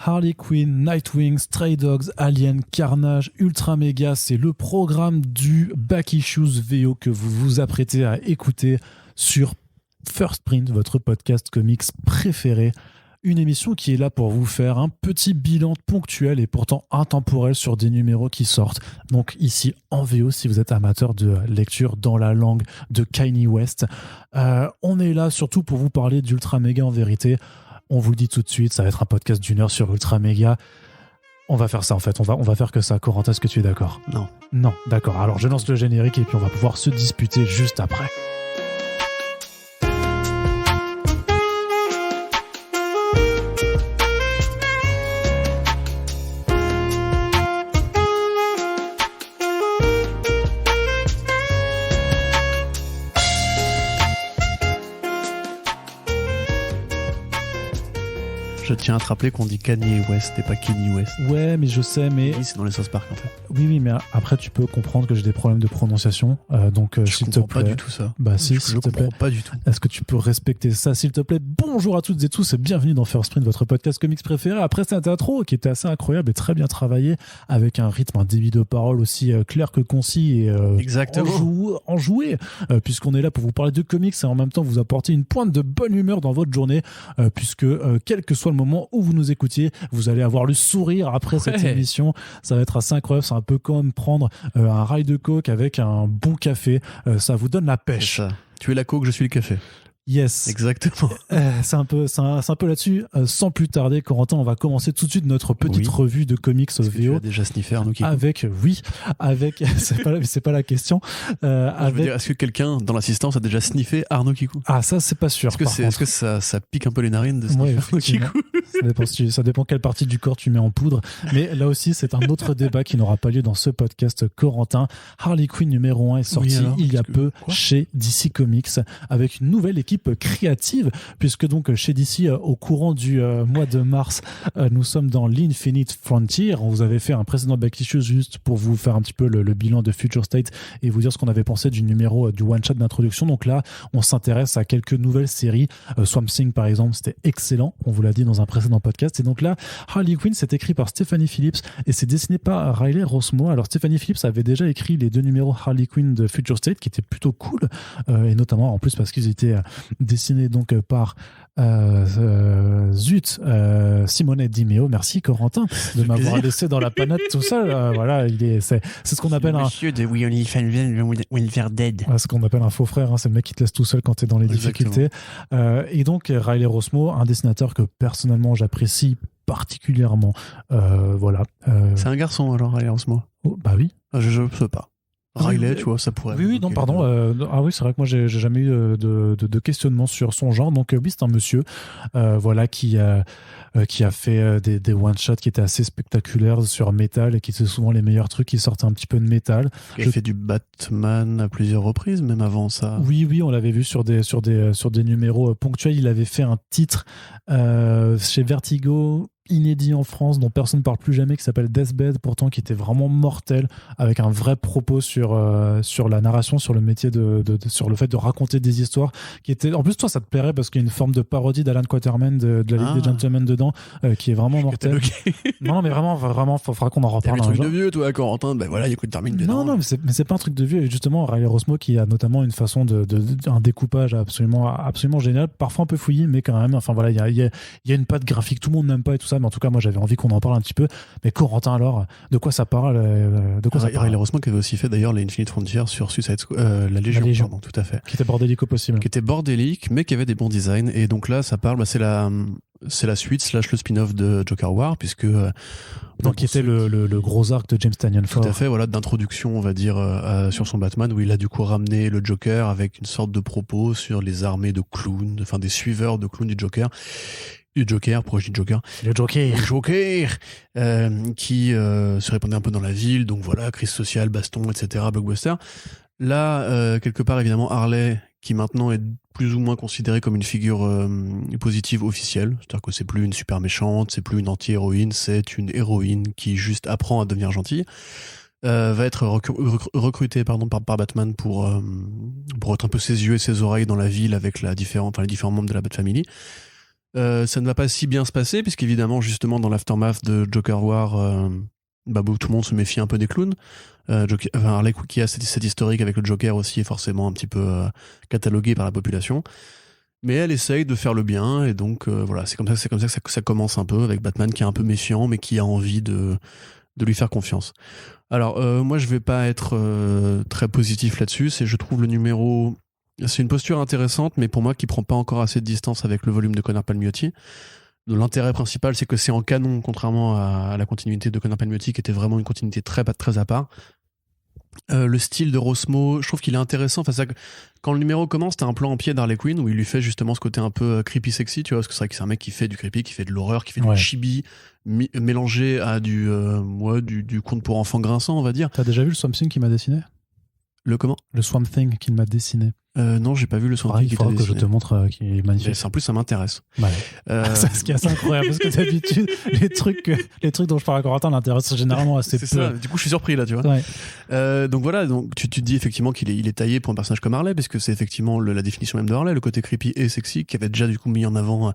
Harley Quinn, Nightwing, Stray Dogs, Alien, Carnage, Ultra Mega, c'est le programme du Back Issues VO que vous vous apprêtez à écouter sur First Print, votre podcast comics préféré. Une émission qui est là pour vous faire un petit bilan ponctuel et pourtant intemporel sur des numéros qui sortent. Donc ici en VO, si vous êtes amateur de lecture dans la langue de Kanye West. On est là surtout pour vous parler d'Ultra Mega en vérité. On vous le dit tout de suite, ça va être un podcast d'1 heure sur Ultra Mega. On va faire ça en fait, on va faire que ça. Corentin, est-ce que tu es d'accord ? Non. Non, d'accord. Alors je lance le générique et puis on va pouvoir se disputer juste après. Je tiens à te rappeler qu'on dit Kanye West et pas Kanye West. Ouais, mais je sais, mais... Oui, c'est dans les South Park en fait. Oui, mais après tu peux comprendre que j'ai des problèmes de prononciation. Donc s'il te plaît... Je comprends pas du tout ça. Bah si, je comprends pas du tout. Est-ce que tu peux respecter ça, s'il te plaît ? Bonjour à toutes et tous et bienvenue dans First Print, votre podcast comics préféré. Après cette intro qui était assez incroyable et très bien travaillé, avec un rythme, un débit de parole aussi clair que concis et enjoué, puisqu'on est là pour vous parler de comics et en même temps vous apporter une pointe de bonne humeur dans votre journée, puisque quel que soit le moment où vous nous écoutiez, vous allez avoir le sourire après cette émission. Ça va être assez incroyable. C'est un peu comme prendre un rail de coke avec un bon café. Ça vous donne la pêche. C'est ça. Tu es la coke, je suis le café. Yes. Exactement. C'est un peu là-dessus. Sans plus tarder, Corentin, on va commencer tout de suite notre petite revue de comics VO. Tu as déjà sniffé Arnaud Kikou ? Avec, c'est pas la question. Je veux dire, est-ce que quelqu'un dans l'assistance a déjà sniffé Arnaud Kikou ? Ah, ça, c'est pas sûr. Est-ce que ça pique un peu les narines de sniffer Arnaud Kikou ? Ça dépend quelle partie du corps tu mets en poudre. Mais là aussi, c'est un autre débat qui n'aura pas lieu dans ce podcast, Corentin. Harley Quinn numéro 1 est sorti il y a peu chez DC Comics avec une nouvelle équipe créative, puisque donc chez DC, au courant du mois de mars, nous sommes dans l'Infinite Frontier. On vous avait fait un précédent back issue juste pour vous faire un petit peu le bilan de Future State et vous dire ce qu'on avait pensé du numéro du one-shot d'introduction. Donc là, on s'intéresse à quelques nouvelles séries. Swamp Thing, par exemple, c'était excellent. On vous l'a dit dans un précédent podcast. Et donc là, Harley Quinn, c'est écrit par Stephanie Phillips et c'est dessiné par Riley Rossmo. Alors Stephanie Phillips avait déjà écrit les 2 numéros Harley Quinn de Future State qui étaient plutôt cool, et notamment en plus parce qu'ils étaient dessinés donc par Simone Di Meo. Merci Corentin de m'avoir laissé dans la panade tout seul. Voilà, c'est ce qu'on appelle monsieur de We Only We're Dead. Ce qu'on appelle un faux frère, hein, c'est le mec qui te laisse tout seul quand t'es dans les difficultés. Et donc Riley Rossmo, un dessinateur que personnellement j'apprécie particulièrement. Voilà. C'est un garçon alors, Riley Rossmo. Oh, bah oui. Je peux pas. Riley, tu vois, ça pourrait... Oui, non, pardon. Oui, c'est vrai que moi, j'ai jamais eu de questionnement sur son genre. Donc, oui, c'est un monsieur voilà, qui a fait des one-shots qui étaient assez spectaculaires sur Metal et qui étaient souvent les meilleurs trucs qui sortaient un petit peu de Metal. Il a fait du Batman à plusieurs reprises, même avant ça. Oui, on l'avait vu sur des numéros ponctuels. Il avait fait un titre chez Vertigo, inédit en France, dont personne ne parle plus jamais, qui s'appelle Deathbed, pourtant qui était vraiment mortel, avec un vrai propos sur la narration, sur le métier sur le fait de raconter des histoires, qui était, en plus toi ça te plairait parce qu'il y a une forme de parodie d'Alan Quatermain de la Ligue des Gentlemen dedans, qui est vraiment mortel. Non mais vraiment faudra qu'on en reparle. T'as un truc de vieux toi, Corentin, ben voilà, il y a Quatermain dedans. Non mais c'est pas un truc de vieux, et justement Riley Rossmo qui a notamment une façon un découpage absolument génial, parfois un peu fouillé, mais quand même, enfin voilà, il y a une patte graphique, tout le monde n'aime pas et tout ça, mais en tout cas moi j'avais envie qu'on en parle un petit peu. Mais Corentin, alors de quoi ça parle? Riley Rossmo qui avait aussi fait d'ailleurs les Infinite Frontier sur Suicide Squad, la Légion. Pardon, tout à fait, qui était bordélique au possible, qui était bordélique mais qui avait des bons designs. Et donc là ça parle, c'est la suite / le spin-off de Joker War, puisque donc qui était le gros arc de James Tynion Ford. Tout à fait, voilà, d'introduction on va dire sur son Batman, où il a du coup ramené le Joker avec une sorte de propos sur les armées de clowns, enfin des suiveurs de clowns du Joker, pourquoi je dis Joker ? Le Joker qui se répandait un peu dans la ville, donc voilà, crise sociale, baston, etc., blockbuster. Là, quelque part, évidemment, Harley, qui maintenant est plus ou moins considérée comme une figure positive officielle, c'est-à-dire que c'est plus une super méchante, c'est plus une anti-héroïne, c'est une héroïne qui juste apprend à devenir gentille, va être recrutée par Batman pour être un peu ses yeux et ses oreilles dans la ville avec les différents membres de la Bat Family. Ça ne va pas si bien se passer, puisqu'évidemment, justement, dans l'aftermath de Joker War, tout le monde se méfie un peu des clowns. Harley Quinn, qui a cette historique avec le Joker aussi, est forcément un petit peu catalogué par la population. Mais elle essaye de faire le bien, et donc voilà, c'est comme ça que ça commence un peu, avec Batman qui est un peu méfiant, mais qui a envie de lui faire confiance. Alors, moi, je vais pas être très positif là-dessus. Je trouve le numéro... C'est une posture intéressante, mais pour moi, qui prend pas encore assez de distance avec le volume de Connor Palmiotti. L'intérêt principal, c'est que c'est en canon, contrairement à la continuité de Connor Palmiotti, qui était vraiment une continuité très à part. Le style de Rossmo, je trouve qu'il est intéressant. Enfin, quand le numéro commence, t'as un plan en pied d'Harley Quinn où il lui fait justement ce côté un peu creepy sexy, tu vois, parce que c'est vrai que c'est un mec qui fait du creepy, qui fait de l'horreur, qui fait du chibi, mélangé à du conte pour enfants grinçant, on va dire. T'as déjà vu le Swamp Thing qu'il m'a dessiné ? Le comment ? Le Swamp Thing qu'il m'a dessiné. Non, j'ai pas vu le Swamp Thing. Il faudra que je te montre, qui est magnifique. En plus, ça m'intéresse. Ouais. C'est ce qui est assez incroyable, parce que d'habitude, les trucs dont je parle à Corentin m'intéressent généralement assez peu. C'est ça. Du coup, je suis surpris là, tu vois. Ouais. Donc voilà, tu te dis effectivement qu'il est taillé pour un personnage comme Harley, parce que c'est effectivement la définition même de Harley, le côté creepy et sexy, qui avait déjà du coup mis en avant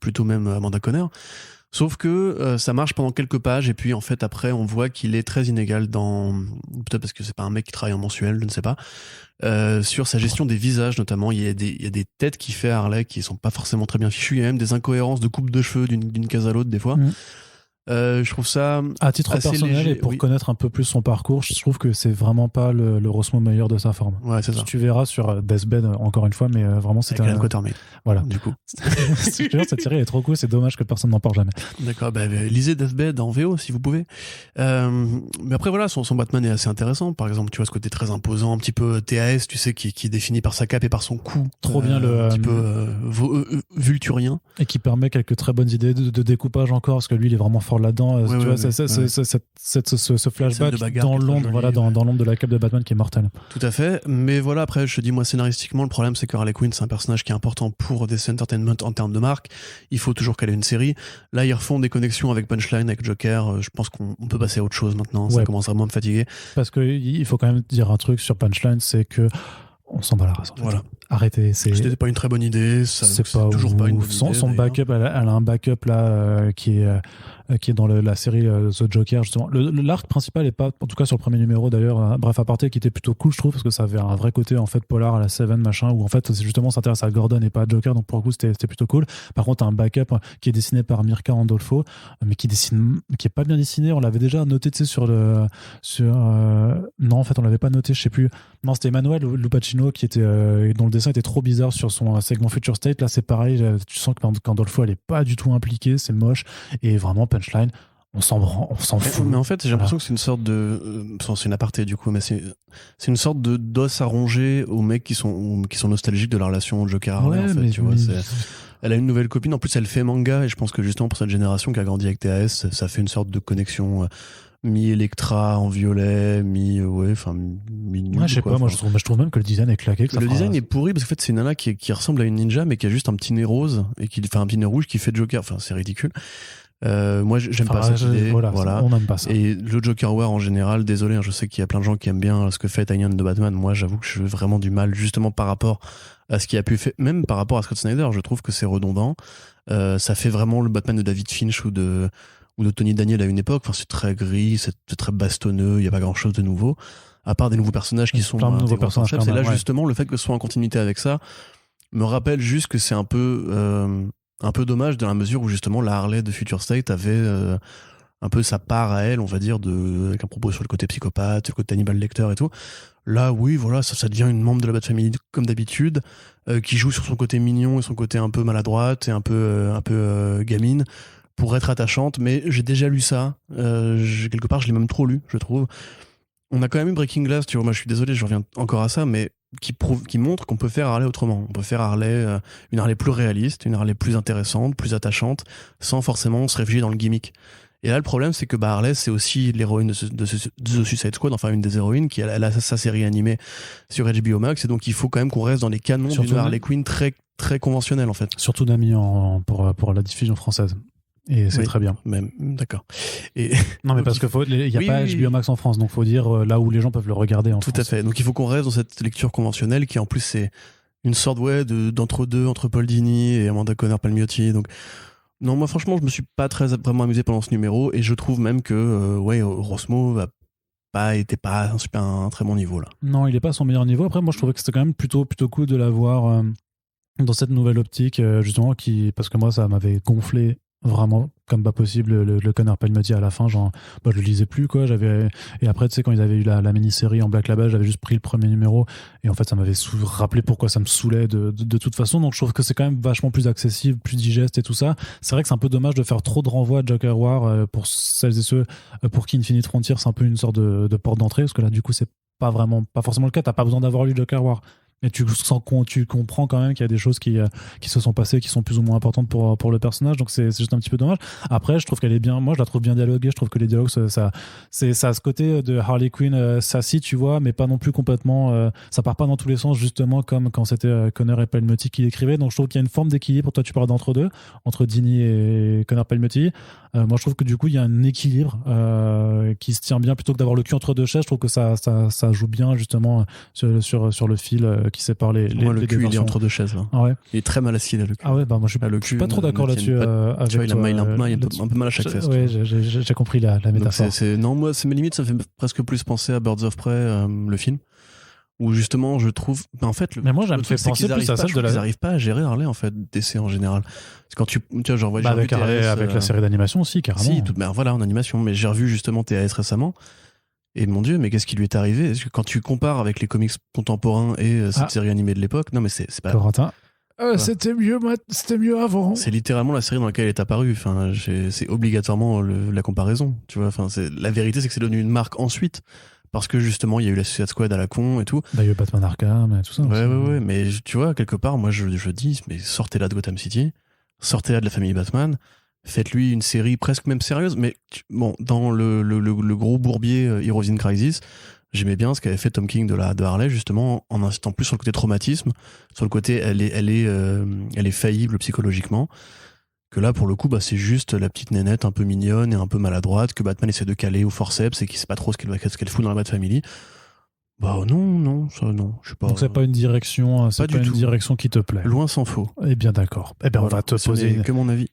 plutôt même Amanda Conner. Sauf que ça marche pendant quelques pages, et puis en fait après on voit qu'il est très inégal peut-être parce que c'est pas un mec qui travaille en mensuel, je ne sais pas, sur sa gestion des visages notamment. Il y a des têtes qu'il fait Harley qui sont pas forcément très bien fichues, il y a même des incohérences de coupe de cheveux d'une case à l'autre des fois. Je trouve ça à titre assez personnel léger, et pour connaître un peu plus son parcours, je trouve que c'est vraiment pas le Rossmo meilleur de sa forme. Ouais, c'est ça. Tu verras sur Deathbed encore une fois, mais vraiment c'est un Quatermain. Voilà. Du coup, cette série est trop cool, c'est dommage que personne n'en parle jamais. D'accord, lisez Deathbed en VO si vous pouvez. Mais après voilà, son Batman est assez intéressant. Par exemple, tu vois ce côté très imposant, un petit peu TAS, tu sais, qui est défini par sa cape et par son cou. Trop bien un petit peu vulturien. Et qui permet quelques très bonnes idées de découpage encore, parce que lui il est vraiment fort là-dedans. Tu vois, ce flashback dans l'ombre, voilà, dans l'ombre de la cape de Batman qui est mortel. Tout à fait. Mais voilà, après, je te dis, moi, scénaristiquement, le problème, c'est que Harley Quinn, c'est un personnage qui est important pour DC Entertainment en termes de marque. Il faut toujours qu'elle ait une série. Là, ils refont des connexions avec Punchline, avec Joker. Je pense qu'on peut passer à autre chose maintenant. Ça commence vraiment à me fatiguer. Parce qu'il faut quand même dire un truc sur Punchline, c'est que on s'en bat la race. En fait. Voilà. Arrêtez. C'était pas une très bonne idée. C'est toujours pas une bonne idée. Son backup, elle a un backup là qui est dans la série The Joker, justement. L'arc principal est pas, en tout cas sur le premier numéro d'ailleurs, bref aparté, qui était plutôt cool, je trouve, parce que ça avait un vrai côté en fait polar à la Seven machin, où en fait c'est justement s'intéresse à Gordon et pas à Joker, donc pour le coup c'était plutôt cool. Par contre, t'as un backup qui est dessiné par Mirka Andolfo, mais qui est pas bien dessiné. On l'avait déjà noté, tu sais, non, en fait on l'avait pas noté, je sais plus. Non, c'était Emmanuel Lupacchino dont le dessin était trop bizarre sur son segment Future State. Là c'est pareil, tu sens qu'Andolfo elle est pas du tout impliquée, c'est moche, et vraiment Punchline, on s'en fout. Mais en fait, j'ai l'impression que c'est une sorte de... c'est une aparté du coup, mais c'est une sorte de d'os à ronger aux mecs qui sont nostalgiques de la relation Joker-Harley, en fait, tu vois. Elle a une nouvelle copine, en plus elle fait manga, et je pense que justement pour cette génération qui a grandi avec TAS, ça fait une sorte de connexion mi-Electra en violet, mi-nul. Ouais, je sais pas, moi je trouve même que le design est claqué. Le design est pourri, parce qu'en fait c'est une nana qui ressemble à une ninja, mais qui a juste un petit nez rose, et un petit nez rouge qui fait Joker. Enfin, c'est ridicule. Moi j'aime pas cette idée, voilà. On n'aime pas ça. Et le Joker War en général, désolé, je sais qu'il y a plein de gens qui aiment bien ce que fait Tynion de Batman. Moi j'avoue que j'ai vraiment du mal, justement par rapport à ce qui a pu faire, même par rapport à Scott Snyder, je trouve que c'est redondant. Ça fait vraiment le Batman de David Finch ou de Tony Daniel à une époque. Enfin, c'est très gris, c'est très bastonneux, il n'y a pas grand chose de nouveau, à part des nouveaux personnages qui sont plein de nouveaux personnages. C'est là justement le fait que ce soit en continuité avec ça me rappelle juste que c'est un peu dommage, dans la mesure où justement la Harley de Future State avait un peu sa part à elle, on va dire, avec un propos sur le côté psychopathe, le côté Hannibal Lecter et tout. Là, oui, voilà, ça devient une membre de la Bat Family comme d'habitude, qui joue sur son côté mignon et son côté un peu maladroite et un peu gamine pour être attachante. Mais j'ai déjà lu ça. Quelque part, je l'ai même trop lu, je trouve. On a quand même eu Breaking Glass, tu vois. Moi, je suis désolé, je reviens encore à ça, mais qui montre qu'on peut faire Harley autrement. On peut faire Harley, une Harley plus réaliste, une Harley plus intéressante, plus attachante, sans forcément se réfugier dans le gimmick. Et là, le problème, c'est que Harley, c'est aussi l'héroïne de The Suicide Squad, enfin une des héroïnes, elle a sa série animée sur HBO Max, et donc il faut quand même qu'on reste dans les canons d'une Harley Quinn très, très conventionnelle, en fait. Surtout Nami pour la diffusion française. Et c'est très bien. Même, d'accord. Non, mais parce qu'il n'y a pas HBO Max en France, donc il faut dire là où les gens peuvent le regarder en France. Tout à fait. Donc il faut qu'on reste dans cette lecture conventionnelle qui, en plus, c'est une sorte d'entre-deux entre Paul Dini et Amanda Conner Palmiotti. Donc non, moi franchement, je me suis pas très vraiment amusé pendant ce numéro, et je trouve même que Rosmo était pas un très bon niveau là. Non, il est pas à son meilleur niveau. Après, moi, je trouvais que c'était quand même plutôt cool de l'avoir dans cette nouvelle optique, justement, parce que moi, ça m'avait gonflé vraiment comme pas possible le Conner Palmiotti à la fin. Genre, je le lisais plus, quoi. Et après, tu sais, quand ils avaient eu la mini-série en Black Label, j'avais juste pris le premier numéro, et en fait, ça m'avait rappelé pourquoi ça me saoulait de toute façon. Donc, je trouve que c'est quand même vachement plus accessible, plus digeste et tout ça. C'est vrai que c'est un peu dommage de faire trop de renvois à Joker War pour celles et ceux pour qui Infinite Frontier, c'est un peu une sorte de porte d'entrée, parce que là, du coup, c'est pas forcément le cas. T'as pas besoin d'avoir lu Joker War. Et tu comprends quand même qu'il y a des choses qui se sont passées, qui sont plus ou moins importantes pour le personnage. Donc c'est juste un petit peu dommage. Après, je trouve qu'elle est bien. Moi, je la trouve bien dialoguée. Je trouve que les dialogues, ça a ce côté de Harley Quinn sassy, tu vois, mais pas non plus complètement. Ça part pas dans tous les sens, justement, comme quand c'était Conner et Palmiotti qui l'écrivaient. Donc je trouve qu'il y a une forme d'équilibre. Toi, tu parles d'entre-deux, entre Dini et Conner Palmiotti. Moi, je trouve que du coup, il y a un équilibre qui se tient bien, plutôt que d'avoir le cul entre deux chaises. Je trouve que ça joue bien, justement, sur le fil qui sépare les le cul, il est entre deux chaises là. Ah ouais. Il est très mal assis là, le cul. Ah ouais, bah moi je suis pas trop d'accord là-dessus. Tu vois, il a un peu mal à chaque fesse. Ouais, j'ai compris la métaphore. Non, moi, c'est mes limites, ça fait presque plus penser à Birds of Prey, le film, où justement je trouve, en fait, mais moi, j'aime fait penser plus à celle de la. Ils n'arrivent pas à gérer Harley, en fait, DC en général. Parce que quand tu vois, genre, avec Harley, avec la série d'animation aussi, carrément. Si, voilà, en animation. Mais j'ai revu justement TAS récemment. Et mon Dieu, mais qu'est-ce qui lui est arrivé? Parce que quand tu compares avec les comics contemporains et cette série animée de l'époque, non, mais c'est pas. Corentin. C'était mieux avant. C'est littéralement la série dans laquelle elle est apparue. Enfin, c'est obligatoirement la comparaison. Tu vois, enfin, la vérité, c'est que c'est devenu une marque ensuite. Parce que justement, il y a eu la Suicide Squad à la con et tout. Il y a eu Batman Arkham et tout ça. Ouais. Mais tu vois, quelque part, moi, je dis, mais sortez-la de Gotham City, sortez-la de la famille Batman. Faites-lui une série presque même sérieuse, mais bon, dans le gros bourbier Heroes in Crisis, j'aimais bien ce qu'avait fait Tom King de Harley, justement, en insistant plus sur le côté traumatisme, sur le côté elle est faillible psychologiquement, que là, pour le coup, c'est juste la petite nénette un peu mignonne et un peu maladroite que Batman essaie de caler au forceps et qui sait pas trop ce qu'elle fout dans la Bat Family. Non, ça non, je sais pas. Donc c'est pas une direction, direction qui te plaît. Loin s'en faut. Eh bien d'accord. Eh bien on va te poser que mon avis.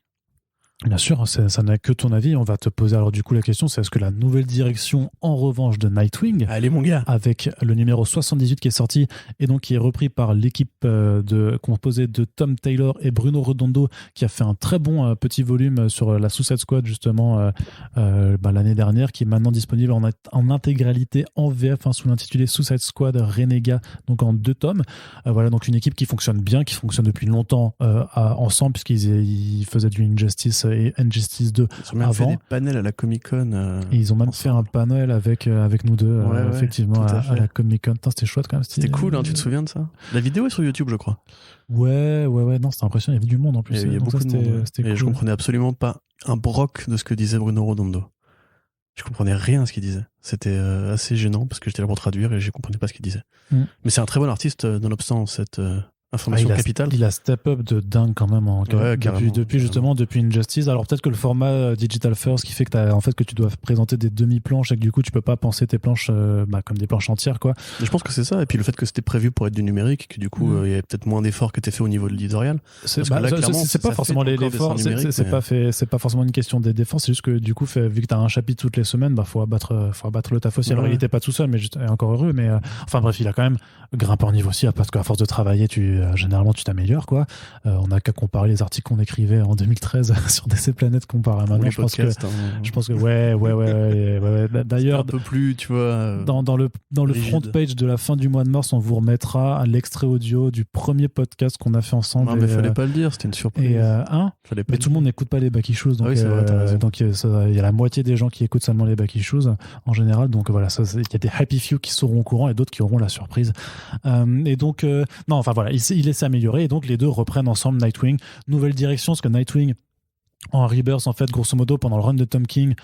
Bien sûr, ça n'a que ton avis. On va te poser alors du coup la question, c'est est-ce que la nouvelle direction en revanche de Nightwing, allez mon gars, avec le numéro 78 qui est sorti et donc qui est repris par l'équipe composée de Tom Taylor et Bruno Redondo, qui a fait un très bon petit volume sur la Suicide Squad justement l'année dernière, qui est maintenant disponible en intégralité en VF sous l'intitulé Suicide Squad Renega, donc en 2 tomes. Voilà, donc une équipe qui fonctionne bien, qui fonctionne depuis longtemps ensemble, puisqu'ils faisaient du Injustice et Injustice 2 ils ont même fait des panels à la Comic-Con et ils ont même fait un panel avec nous deux effectivement à la Comic-Con. C'était chouette quand même, c'était cool, tu te souviens de ça? La vidéo est sur YouTube, je crois. Ouais, non, c'était impressionnant, il y avait du monde en plus. Il y a beaucoup de monde, et cool. Je comprenais absolument pas un broc de ce que disait Bruno Redondo. Je comprenais rien à ce qu'il disait. C'était assez gênant parce que j'étais là pour traduire et je comprenais pas ce qu'il disait. Mais c'est un très bon artiste, nonobstant cette information capitale. Il a step up de dingue quand même depuis Injustice. Alors peut-être que le format Digital First qui fait que tu dois présenter des demi-planches et que du coup tu peux pas penser tes planches comme des planches entières, quoi. Mais je pense que c'est ça, et puis le fait que c'était prévu pour être du numérique, que du coup il y avait peut-être moins d'efforts qui étaient faits au niveau de l'éditorial. C'est pas forcément l'effort, c'est pas forcément une question d'effort, c'est juste que du coup vu que t'as un chapitre toutes les semaines, faut abattre le taf aussi. Alors il était pas tout seul, mais encore heureux, mais enfin bref, il a quand même grimpé en niveau aussi, parce qu'à force de travailler généralement tu t'améliores, quoi. On n'a qu'à comparer les articles qu'on écrivait en 2013 sur DC Planète comparé à maintenant. Je pense que ouais. D'ailleurs, un peu plus, tu vois, dans le front page de la fin du mois de mars, on vous remettra l'extrait audio du premier podcast qu'on a fait ensemble. Non, mais fallait pas le dire, c'était une surprise. Mais tout le monde n'écoute pas les Back Issues, donc il y a la moitié des gens qui écoutent seulement les Back Issues en général, donc voilà, il y a des happy few qui seront au courant et d'autres qui auront la surprise. Et donc il laisse s'améliorer, et donc les deux reprennent ensemble Nightwing. Nouvelle direction, parce que Nightwing en Rebirth, en fait, grosso modo, pendant le run de Tom King,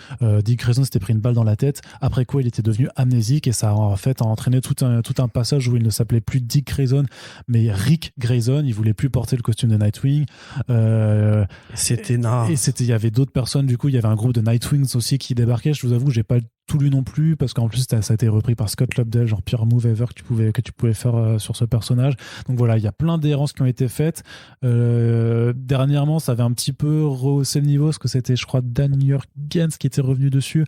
Dick Grayson s'était pris une balle dans la tête, après quoi il était devenu amnésique, et ça a en fait entraîné tout un passage où il ne s'appelait plus Dick Grayson mais Rick Grayson. Il voulait plus porter le costume de Nightwing, c'était naze. Et il y avait d'autres personnes, du coup il y avait un groupe de Nightwings aussi qui débarquait. Je vous avoue, j'ai pas tout lu non plus, parce qu'en plus ça a été repris par Scott Lobdell, genre pire move ever que tu pouvais faire sur ce personnage. Donc voilà, il y a plein d'errances qui ont été faites. Dernièrement, ça avait un petit peu rehaussé le niveau, parce que c'était, je crois, Dan Jurgens qui était revenu dessus,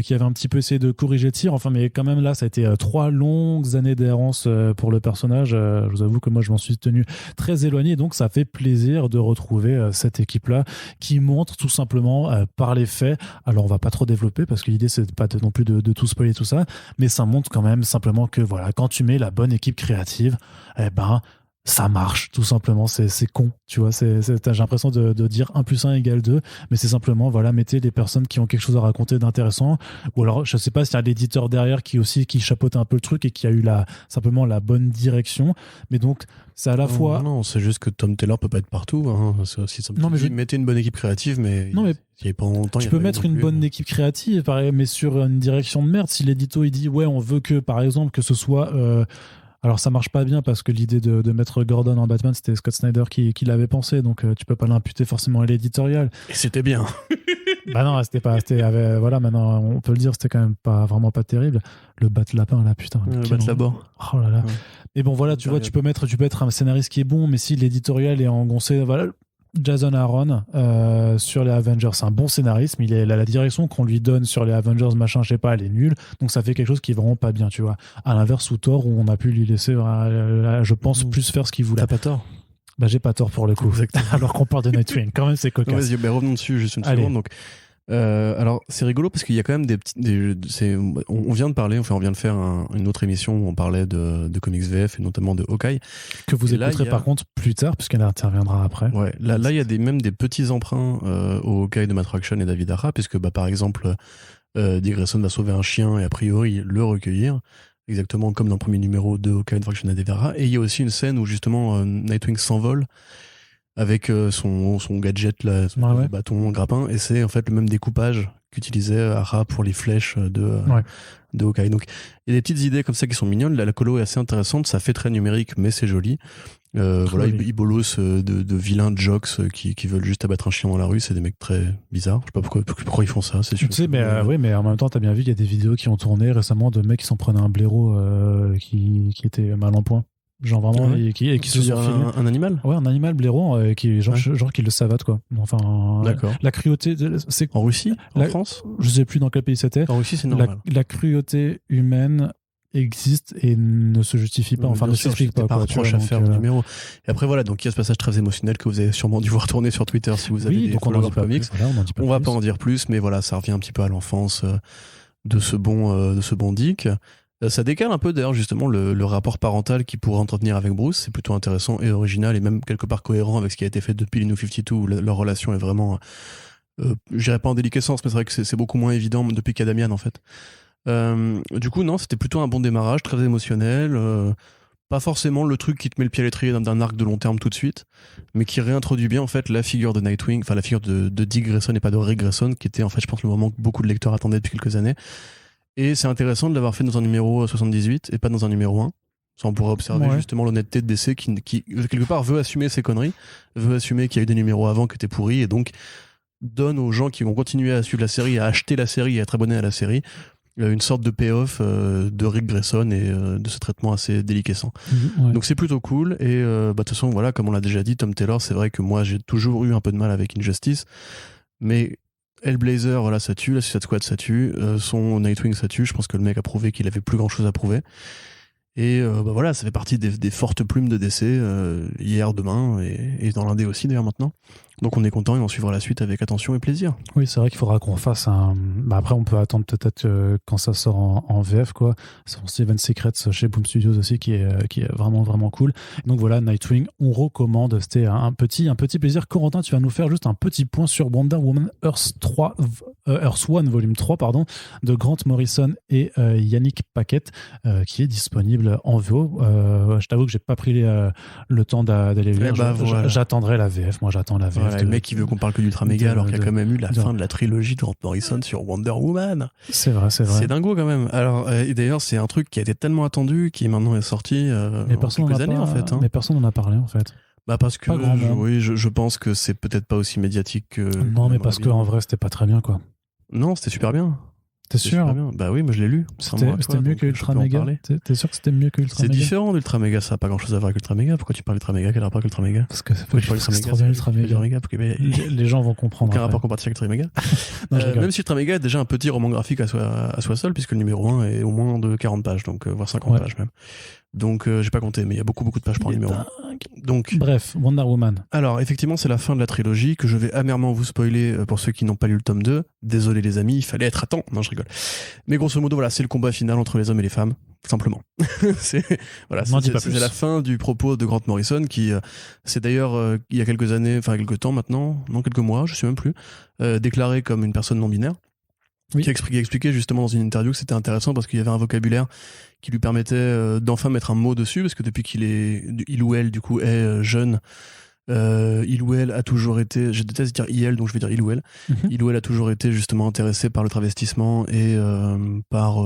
qui avait un petit peu essayé de corriger le tir. Enfin, mais quand même là, ça a été 3 longues années d'errance pour le personnage. Je vous avoue que moi, je m'en suis tenu très éloigné, donc ça fait plaisir de retrouver cette équipe-là qui montre tout simplement par les faits. Alors, on va pas trop développer, parce que l'idée, c'est pas non plus de tout spoiler tout ça, mais ça montre quand même simplement que voilà, quand tu mets la bonne équipe créative, eh ben ça marche, tout simplement. C'est con, tu vois, j'ai l'impression de dire 1 + 1 = 2, mais c'est simplement, voilà, mettez des personnes qui ont quelque chose à raconter d'intéressant, ou alors, je sais pas s'il y a l'éditeur derrière qui chapeaute un peu le truc et qui a eu simplement la bonne direction, mais donc, c'est à la fois... Non, c'est juste que Tom Taylor peut pas être partout, hein. C'est aussi ça. Non, mais mettez une bonne équipe créative, mais... Non, mais il y a pas longtemps, tu peux mettre une bonne équipe créative, mais sur une direction de merde. Si l'édito, il dit, ouais, on veut que, par exemple, que ce soit... Alors ça marche pas bien, parce que l'idée de mettre Gordon en Batman, c'était Scott Snyder qui l'avait pensé, donc tu peux pas l'imputer forcément à l'éditorial. Et c'était bien. Bah non, voilà, maintenant on peut le dire, c'était quand même vraiment pas terrible. Le bat-lapin là, putain. Le bat-labor. Oh là là. Ouais. Et bon voilà, tu vois, tu peux être un scénariste qui est bon, mais si l'éditorial est engoncé, voilà. Jason Aaron sur les Avengers, c'est un bon scénariste, mais la direction qu'on lui donne sur les Avengers, machin, je sais pas, elle est nulle, donc ça fait quelque chose qui est vraiment pas bien, tu vois. À l'inverse, ou Thor, où on a pu lui laisser, je pense, plus faire ce qu'il voulait. T'as pas tort. Bah j'ai pas tort pour le coup. Exactement. Alors qu'on parle de Nightwing, quand même c'est cocasse. Vas-y, revenons dessus juste une seconde. Donc, alors c'est rigolo parce qu'il y a quand même on vient de parler, on vient de faire une autre émission où on parlait de comics VF et notamment de Hawkeye. Que vous écouterez par contre plus tard, puisqu'elle interviendra après. Ouais, là il y a même des petits emprunts au Hawkeye de Matt Fraction et David Aja, puisque par exemple Dick Grayson va sauver un chien et a priori le recueillir, exactement comme dans le premier numéro de Hawkeye de Fraction et David Aja. Et il y a aussi une scène où justement Nightwing s'envole avec son gadget là, son bâton grappin, et c'est en fait le même découpage qu'utilisait Aja pour les flèches de Hawkeye. Donc il y a des petites idées comme ça qui sont mignonnes. La colo est assez intéressante, ça fait très numérique, mais c'est joli. Voilà, ils bolossent de vilains jocks qui veulent juste abattre un chien dans la rue. C'est des mecs très bizarres. Je sais pas pourquoi ils font ça. C'est sûr. Tu sais, mais en même temps, t'as bien vu, il y a des vidéos qui ont tourné récemment de mecs qui s'en prenaient un blaireau qui était mal en point. Genre vraiment, qui se sont filmés. Un animal? Ouais, un animal blaireau genre qui le savate, quoi. Enfin, d'accord. La cruauté, c'est en Russie, en France? Je sais plus dans quel pays c'était. En Russie, c'est normal. La cruauté humaine existe et ne se justifie pas, enfin ne s'explique pas. Pas reproche à faire au numéro. Et après voilà, donc il y a ce passage très émotionnel que vous avez sûrement dû voir tourner sur Twitter si vous avez des followers comics. On va pas en dire plus, mais voilà, ça revient un petit peu à l'enfance de ce bon Dick. Ça décale un peu d'ailleurs justement le rapport parental qu'il pourrait entretenir avec Bruce. C'est plutôt intéressant et original et même quelque part cohérent avec ce qui a été fait depuis les New 52, où leur relation est vraiment, je dirais pas en déliquescence, mais c'est vrai que c'est beaucoup moins évident depuis qu'Adamian en fait. Du coup non, c'était plutôt un bon démarrage, très émotionnel, pas forcément le truc qui te met le pied à l'étrier d'un arc de long terme tout de suite, mais qui réintroduit bien en fait la figure de Nightwing, enfin la figure de Dick Grayson et pas de Rick Grayson, qui était en fait je pense le moment que beaucoup de lecteurs attendaient depuis quelques années. Et c'est intéressant de l'avoir fait dans un numéro 78 et pas dans un numéro 1. Ça, on pourrait observer justement l'honnêteté de DC qui quelque part veut assumer ses conneries, veut assumer qu'il y a eu des numéros avant qui étaient pourris, et donc donne aux gens qui vont continuer à suivre la série, à acheter la série et à être abonnés à la série, une sorte de payoff de Rick Grayson et de ce traitement assez déliquescent. Donc c'est plutôt cool. Et de toute façon, voilà, comme on l'a déjà dit, Tom Taylor, c'est vrai que moi j'ai toujours eu un peu de mal avec Injustice, mais Hellblazer, voilà, ça tue, la Suicide Squad, ça tue, son Nightwing, ça tue. Je pense que le mec a prouvé qu'il avait plus grand chose à prouver. Et voilà, ça fait partie des fortes plumes de DC, hier, demain, et dans l'indé aussi d'ailleurs maintenant. Donc on est content et on suivra la suite avec attention et plaisir. Oui, c'est vrai qu'il faudra qu'on fasse un... après, on peut attendre peut-être quand ça sort en VF, quoi. C'est Steven Secrets chez Boom Studios aussi qui est vraiment, vraiment cool. Donc voilà, Nightwing, on recommande. C'était un petit plaisir. Corentin, tu vas nous faire juste un petit point sur Wonder Woman Earth 1, volume 3, pardon, de Grant Morrison et Yannick Paquette, qui est disponible en VO. Je t'avoue que j'ai pas pris le temps d'aller lire. Voilà. J'attendrai la VF. Moi, j'attends la VF. Voilà, le mec qui veut qu'on parle que d'Ultra Méga alors qu'il y a quand même eu la fin de la trilogie de Grant Morrison sur Wonder Woman. C'est vrai. C'est dingo quand même. Alors, et d'ailleurs, c'est un truc qui a été tellement attendu qui maintenant est sorti en quelques années en fait. Mais personne n'en a parlé en fait. Parce que je pense que c'est peut-être pas aussi médiatique que... Non, mais parce qu'en vrai, c'était pas très bien quoi. Non, c'était super bien. T'es sûr? Bah oui, moi je l'ai lu. C'était mieux que Ultra Mega. T'es sûr que c'était mieux que Ultra Mega? C'est différent d'Ultra Mega, ça n'a pas grand chose à voir avec Ultra Mega. Pourquoi tu parles d'Ultra Mega? Quel rapport avec Ultra Mega? Parce que c'est trop bien Ultra Mega. Les gens vont comprendre. Aucun rapport comparatif avec Ultra Mega. Même si Ultra Mega est déjà un petit roman graphique à soi seul, puisque le numéro 1 est au moins de 40 pages, donc voire 50 pages même. Donc j'ai pas compté, mais il y a beaucoup de pages pour un numéro 1. Donc, bref, Wonder Woman. Alors effectivement, c'est la fin de la trilogie que je vais amèrement vous spoiler pour ceux qui n'ont pas lu le tome 2. Désolé les amis, il fallait être à temps. Non, je rigole. Mais grosso modo, voilà, c'est le combat final entre les hommes et les femmes, simplement. c'est la fin du propos de Grant Morrison qui, c'est d'ailleurs il y a quelques années, enfin quelques temps maintenant, non quelques mois, je sais même plus, déclaré comme une personne non binaire. Oui. Qui expliquait justement dans une interview que c'était intéressant parce qu'il y avait un vocabulaire qui lui permettait d'enfin mettre un mot dessus, parce que depuis il ou elle du coup est jeune, il ou elle a toujours été, je déteste dire il, donc je vais dire il ou elle, il ou elle a toujours été justement intéressé par le travestissement et par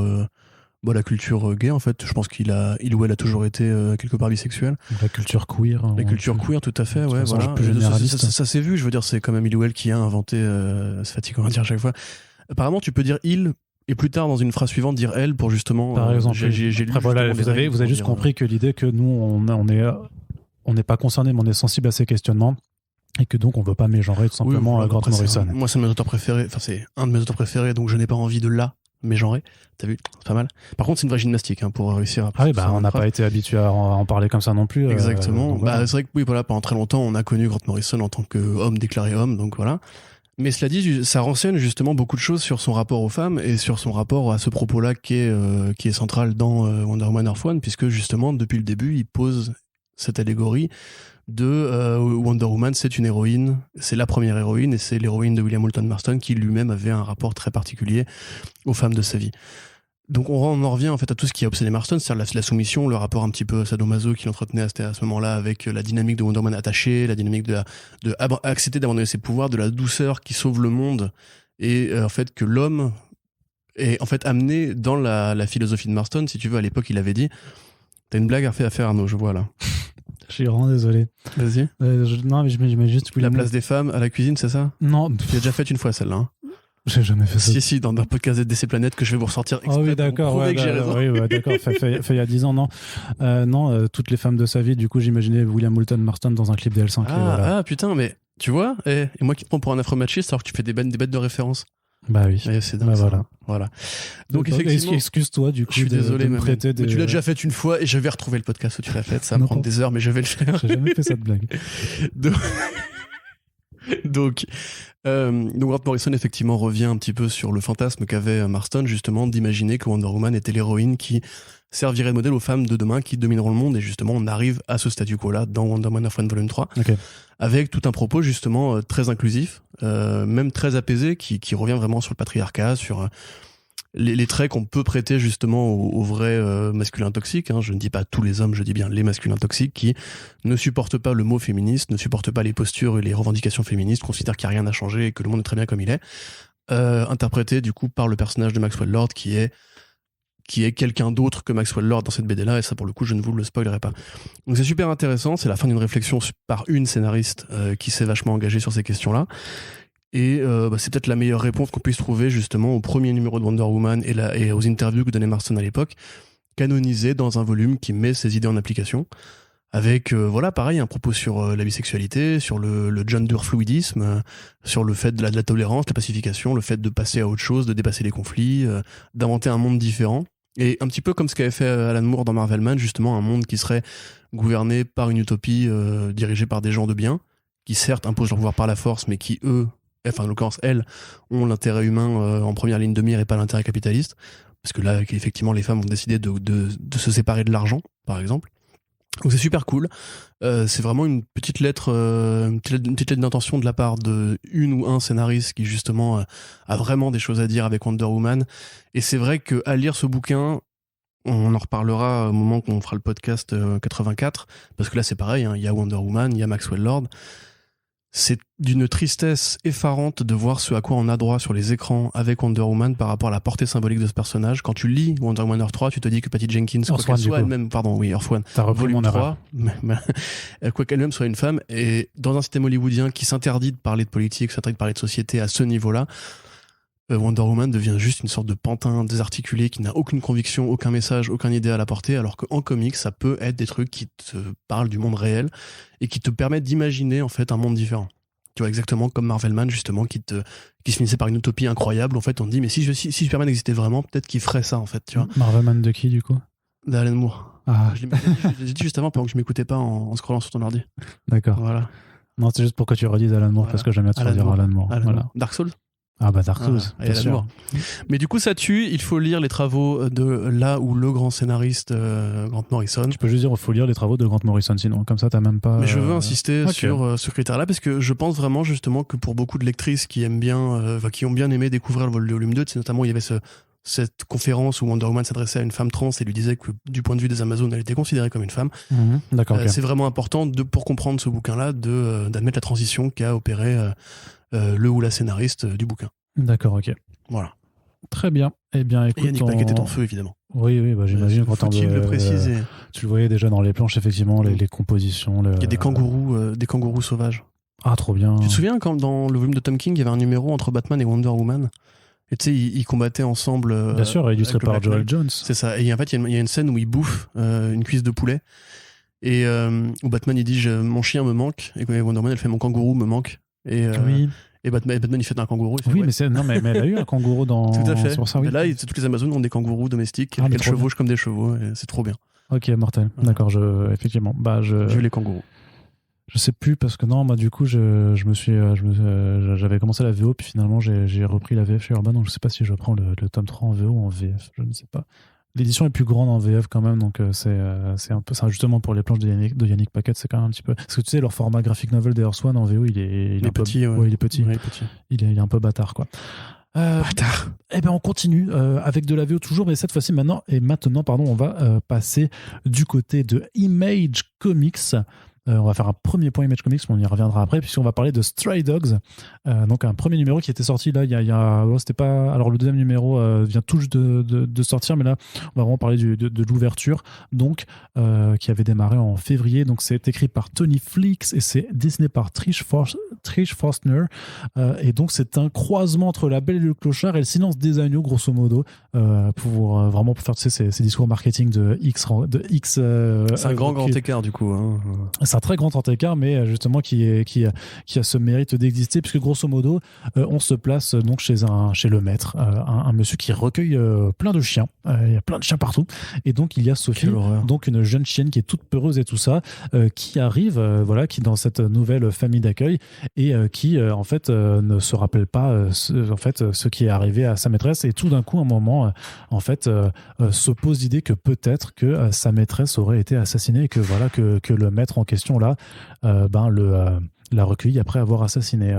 la culture gay en fait. Je pense il ou elle a toujours été quelque part bisexuel. La culture queer. La culture queer, tout à fait, ouais, voilà. Plus ça s'est vu, je veux dire, c'est quand même il ou elle qui a inventé, c'est fatigant à dire à chaque fois. Apparemment, tu peux dire il et plus tard dans une phrase suivante dire elle pour justement. Par exemple, vous avez juste compris que l'idée que nous on n'est pas concerné, mais on est sensible à ces questionnements et que donc on veut pas mégenrer tout simplement Grant Morrison. Moi, c'est un de mes auteurs préférés. Enfin, c'est un de mes auteurs préférés, donc je n'ai pas envie de mégenrer. T'as vu, c'est pas mal. Par contre, c'est une vraie gymnastique pour réussir à. Ah oui, on n'a pas été habitué à en parler comme ça non plus. Exactement. Voilà. C'est vrai que oui, voilà, pendant très longtemps, on a connu Grant Morrison en tant qu'homme déclaré homme, donc voilà. Mais cela dit, ça renseigne justement beaucoup de choses sur son rapport aux femmes et sur son rapport à ce propos-là qui est central dans Wonder Woman Earth One, puisque justement, depuis le début, il pose cette allégorie de Wonder Woman, c'est une héroïne, c'est la première héroïne, et c'est l'héroïne de William Moulton Marston qui lui-même avait un rapport très particulier aux femmes de sa vie. Donc on en revient en fait à tout ce qui a obsédé Marston, c'est-à-dire la soumission, le rapport un petit peu sadomaso qu'il entretenait à ce moment-là avec la dynamique de Wonder Woman attachée, la dynamique de accepter d'abandonner ses pouvoirs, de la douceur qui sauve le monde, et en fait que l'homme est en fait amené dans la philosophie de Marston. Si tu veux, à l'époque il avait dit, t'as une blague à faire Arnaud, je vois là. Je suis vraiment désolé. Vas-y. Non mais je mets juste la place des femmes à la cuisine, c'est ça? Non. Tu l'as déjà fait une fois celle-là, hein. J'ai jamais fait ça. Si, dans un podcast d'essai planète que je vais vous ressortir exprès. Oh oui, d'accord, que j'ai raison. Oui, d'accord, fait il y a 10 ans, non. Toutes les femmes de sa vie, du coup, j'imaginais William Moulton Marston dans un clip des L5. Ah, putain, mais tu vois, et moi qui te prends pour un afro-machiste alors que tu fais des bêtes de référence. Bah oui. Et c'est dingue, voilà. Donc effectivement, excuse-toi du coup. Je suis désolé, mais tu l'as déjà fait une fois et je vais retrouver le podcast où tu l'as fait. Ça va prendre des heures, mais je vais le faire. J'ai jamais fait cette blague. Donc Grant Morrison effectivement revient un petit peu sur le fantasme qu'avait Marston justement d'imaginer que Wonder Woman était l'héroïne qui servirait de modèle aux femmes de demain qui domineront le monde, et justement on arrive à ce statu quo là dans Wonder Woman Earth One Volume 3 avec tout un propos justement très inclusif, même très apaisé, qui revient vraiment sur le patriarcat, sur les traits qu'on peut prêter justement aux vrais masculins toxiques, hein. Je ne dis pas tous les hommes, je dis bien les masculins toxiques qui ne supportent pas le mot féministe, ne supportent pas les postures et les revendications féministes, considèrent qu'il n'y a rien à changer et que le monde est très bien comme il est, interprété du coup par le personnage de Maxwell Lord qui est quelqu'un d'autre que Maxwell Lord dans cette BD-là, et ça pour le coup je ne vous le spoilerai pas. Donc c'est super intéressant, c'est la fin d'une réflexion par une scénariste qui s'est vachement engagée sur ces questions-là. Et c'est peut-être la meilleure réponse qu'on puisse trouver justement au premier numéro de Wonder Woman et aux interviews que donnait Marston à l'époque, canonisé dans un volume qui met ses idées en application, avec pareil, un propos sur la bisexualité, sur le gender fluidisme, sur le fait de la tolérance, la pacification, le fait de passer à autre chose, de dépasser les conflits, d'inventer un monde différent. Et un petit peu comme ce qu'avait fait Alan Moore dans Marvel Man, justement un monde qui serait gouverné par une utopie dirigée par des gens de bien, qui certes imposent leur pouvoir par la force, mais qui eux, enfin en l'occurrence elles, ont l'intérêt humain en première ligne de mire et pas l'intérêt capitaliste, parce que là effectivement les femmes ont décidé de se séparer de l'argent par exemple. Donc c'est super cool, c'est vraiment une petite lettre d'intention de la part de une ou un scénariste qui justement a vraiment des choses à dire avec Wonder Woman, et c'est vrai que à lire ce bouquin, on en reparlera au moment qu'on fera le podcast 84, parce que là c'est pareil, hein, il y a Wonder Woman, il y a Maxwell Lord. C'est d'une tristesse effarante de voir ce à quoi on a droit sur les écrans avec Wonder Woman par rapport à la portée symbolique de ce personnage. Quand tu lis Wonder Woman Earth 3, tu te dis que Patty Jenkins, quoi qu'elle soit elle-même, Earth One, t'as repris mon erreur. Quoi qu'elle-même soit une femme, et dans un système hollywoodien qui s'interdit de parler de politique, s'interdit de parler de société à ce niveau-là, Wonder Woman devient juste une sorte de pantin désarticulé qui n'a aucune conviction, aucun message, aucun idéal à porter, alors qu'en comics, ça peut être des trucs qui te parlent du monde réel et qui te permettent d'imaginer en fait un monde différent. Tu vois, exactement comme Marvelman, justement, qui se finissait par une utopie incroyable. En fait, on te dit, mais si Superman existait vraiment, peut-être qu'il ferait ça, en fait, tu vois. Marvelman de qui, du coup? D'Alan Moore. Ah. Je l'ai dit juste avant, pendant que je m'écoutais pas en scrollant sur ton ordi. D'accord. Voilà. Non, c'est juste pour que tu redises Alan Moore, parce que j'aime bien te dire Alan Moore. Voilà. Dark Souls. Ah bah Dark Souls, bien sûr. Mais du coup, ça tue. Il faut lire les travaux de là où le grand scénariste Grant Morrison. Tu peux juste dire, il faut lire les travaux de Grant Morrison, sinon comme ça, t'as même pas. Mais je veux insister sur ce critère-là parce que je pense vraiment justement que pour beaucoup de lectrices qui aiment bien, qui ont bien aimé découvrir le volume 2, notamment il y avait cette conférence où Wonder Woman s'adressait à une femme trans et lui disait que du point de vue des Amazones, elle était considérée comme une femme. D'accord. C'est vraiment important pour comprendre ce bouquin-là d'admettre la transition qu'a opéré le ou la scénariste du bouquin. D'accord, ok. Voilà. Très bien. Eh bien, écoute, Yannick Paquet était en feu, évidemment. Oui, bah, j'imagine quand faut-il le préciser. Tu le voyais déjà dans les planches, effectivement, les compositions. Il y a des kangourous sauvages. Ah, trop bien. Tu te souviens quand dans le volume de Tom King, il y avait un numéro entre Batman et Wonder Woman? Et tu sais, ils combattaient ensemble. Bien sûr, illustré par Joel Jones. C'est ça. Et en fait, il y a une scène où il bouffe une cuisse de poulet. Et où Batman, il dit mon chien me manque. Et Wonder Woman, elle fait mon kangourou me manque. Oui. Et Batman, il fait un kangourou. Il fait, oui, mais elle a eu un kangourou dans. Tout à fait. Sur ça, oui. Et là, toutes les Amazones ont des kangourous domestiques qu'elles chevauchent comme des chevaux. Et c'est trop bien. Ok, mortel. Ouais. D'accord, effectivement. J'ai les kangourous. Je sais plus parce que non, moi du coup, j'avais commencé la VO puis finalement j'ai repris la VF chez Urban, donc je sais pas si je reprends le tome 3 en VO ou en VF, je ne sais pas. L'édition est plus grande en VF quand même, donc c'est un peu ça, justement pour les planches de Yannick Paquet, c'est quand même un petit peu. Parce que tu sais, leur format graphic novel d'Air One en VO, il est petit. Ouais, il est petit. Ouais, il est un peu bâtard, quoi. Bâtard. Eh ben on continue avec de la VO toujours, mais cette fois-ci maintenant, on va passer du côté de Image Comics. On va faire un premier point Image Comics, mais on y reviendra après, puisqu'on va parler de Stray Dogs. Donc un premier numéro qui était sorti là, c'était pas. Alors le deuxième numéro vient tout juste de sortir, mais là on va vraiment parler de l'ouverture, donc qui avait démarré en février. Donc c'est écrit par Tony Fleecs et c'est dessiné par Trish Forstner. Et donc c'est un croisement entre La Belle et le Clochard et Le Silence des Agneaux, grosso modo, pour vraiment faire ces discours marketing de X. C'est un grand écart du coup. Hein. C'est un très grand écart, mais justement qui a ce mérite d'exister, puisque grosso modo, on se place donc chez le maître, un monsieur qui recueille plein de chiens. Il y a plein de chiens partout, et donc il y a Sophie, donc une jeune chienne qui est toute peureuse et tout ça, qui arrive, qui dans cette nouvelle famille d'accueil et qui en fait ne se rappelle pas ce qui est arrivé à sa maîtresse, et tout d'un coup, un moment, se pose l'idée que peut-être que sa maîtresse aurait été assassinée et que le maître en question là l'a recueilli après avoir assassiné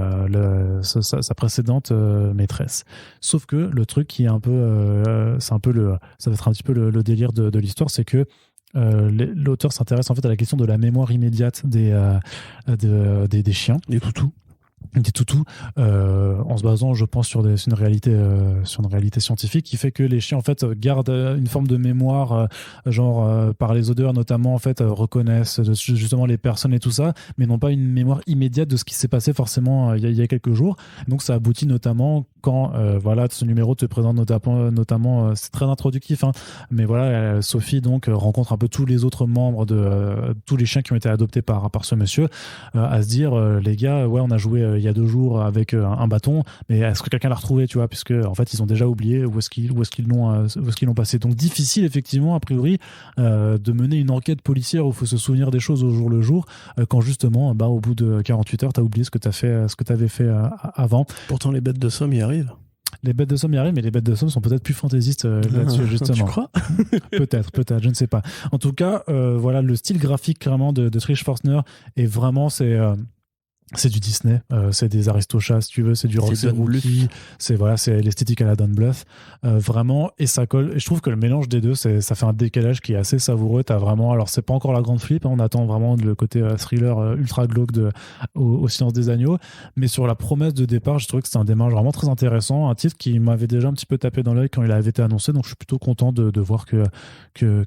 sa précédente maîtresse. Sauf que le truc qui est un peu ça va être un petit peu le délire de l'histoire, c'est que l'auteur s'intéresse en fait à la question de la mémoire immédiate des chiens, des toutous, en se basant, je pense, sur une réalité scientifique qui fait que les chiens en fait gardent une forme de mémoire, par les odeurs notamment, en fait reconnaissent justement les personnes et tout ça, mais n'ont pas une mémoire immédiate de ce qui s'est passé forcément il y a quelques jours. Donc ça aboutit notamment quand ce numéro te présente notamment c'est très introductif, hein, mais Sophie donc rencontre un peu tous les autres membres de tous les chiens qui ont été adoptés par ce monsieur, à se dire les gars, on a joué il y a 2 jours avec un bâton, mais est-ce que quelqu'un l'a retrouvé, tu vois, puisque en fait ils ont déjà oublié où est-ce qu'ils l'ont passé. Donc difficile effectivement a priori de mener une enquête policière où il faut se souvenir des choses au jour le jour, quand justement au bout de 48 heures t'as oublié ce que t'avais fait avant. Pourtant les bêtes de somme y arrivent. Les bêtes de somme y arrivent, mais les bêtes de somme sont peut-être plus fantaisistes là-dessus, justement. Tu crois? Peut-être, je ne sais pas. En tout cas, le style graphique vraiment de Trish Forstner est vraiment, c'est du Disney, c'est des Aristochats si tu veux, c'est du Roxy Rookie, c'est l'esthétique à la Don Bluth, vraiment, et ça colle. Et je trouve que le mélange des deux, ça fait un décalage qui est assez savoureux. T'as vraiment, alors c'est pas encore la grande flip, hein, on attend vraiment le côté thriller ultra glauque au Silence des Agneaux, mais sur la promesse de départ, je trouvais que c'était un démarrage vraiment très intéressant, un titre qui m'avait déjà un petit peu tapé dans l'œil quand il avait été annoncé, donc je suis plutôt content de voir que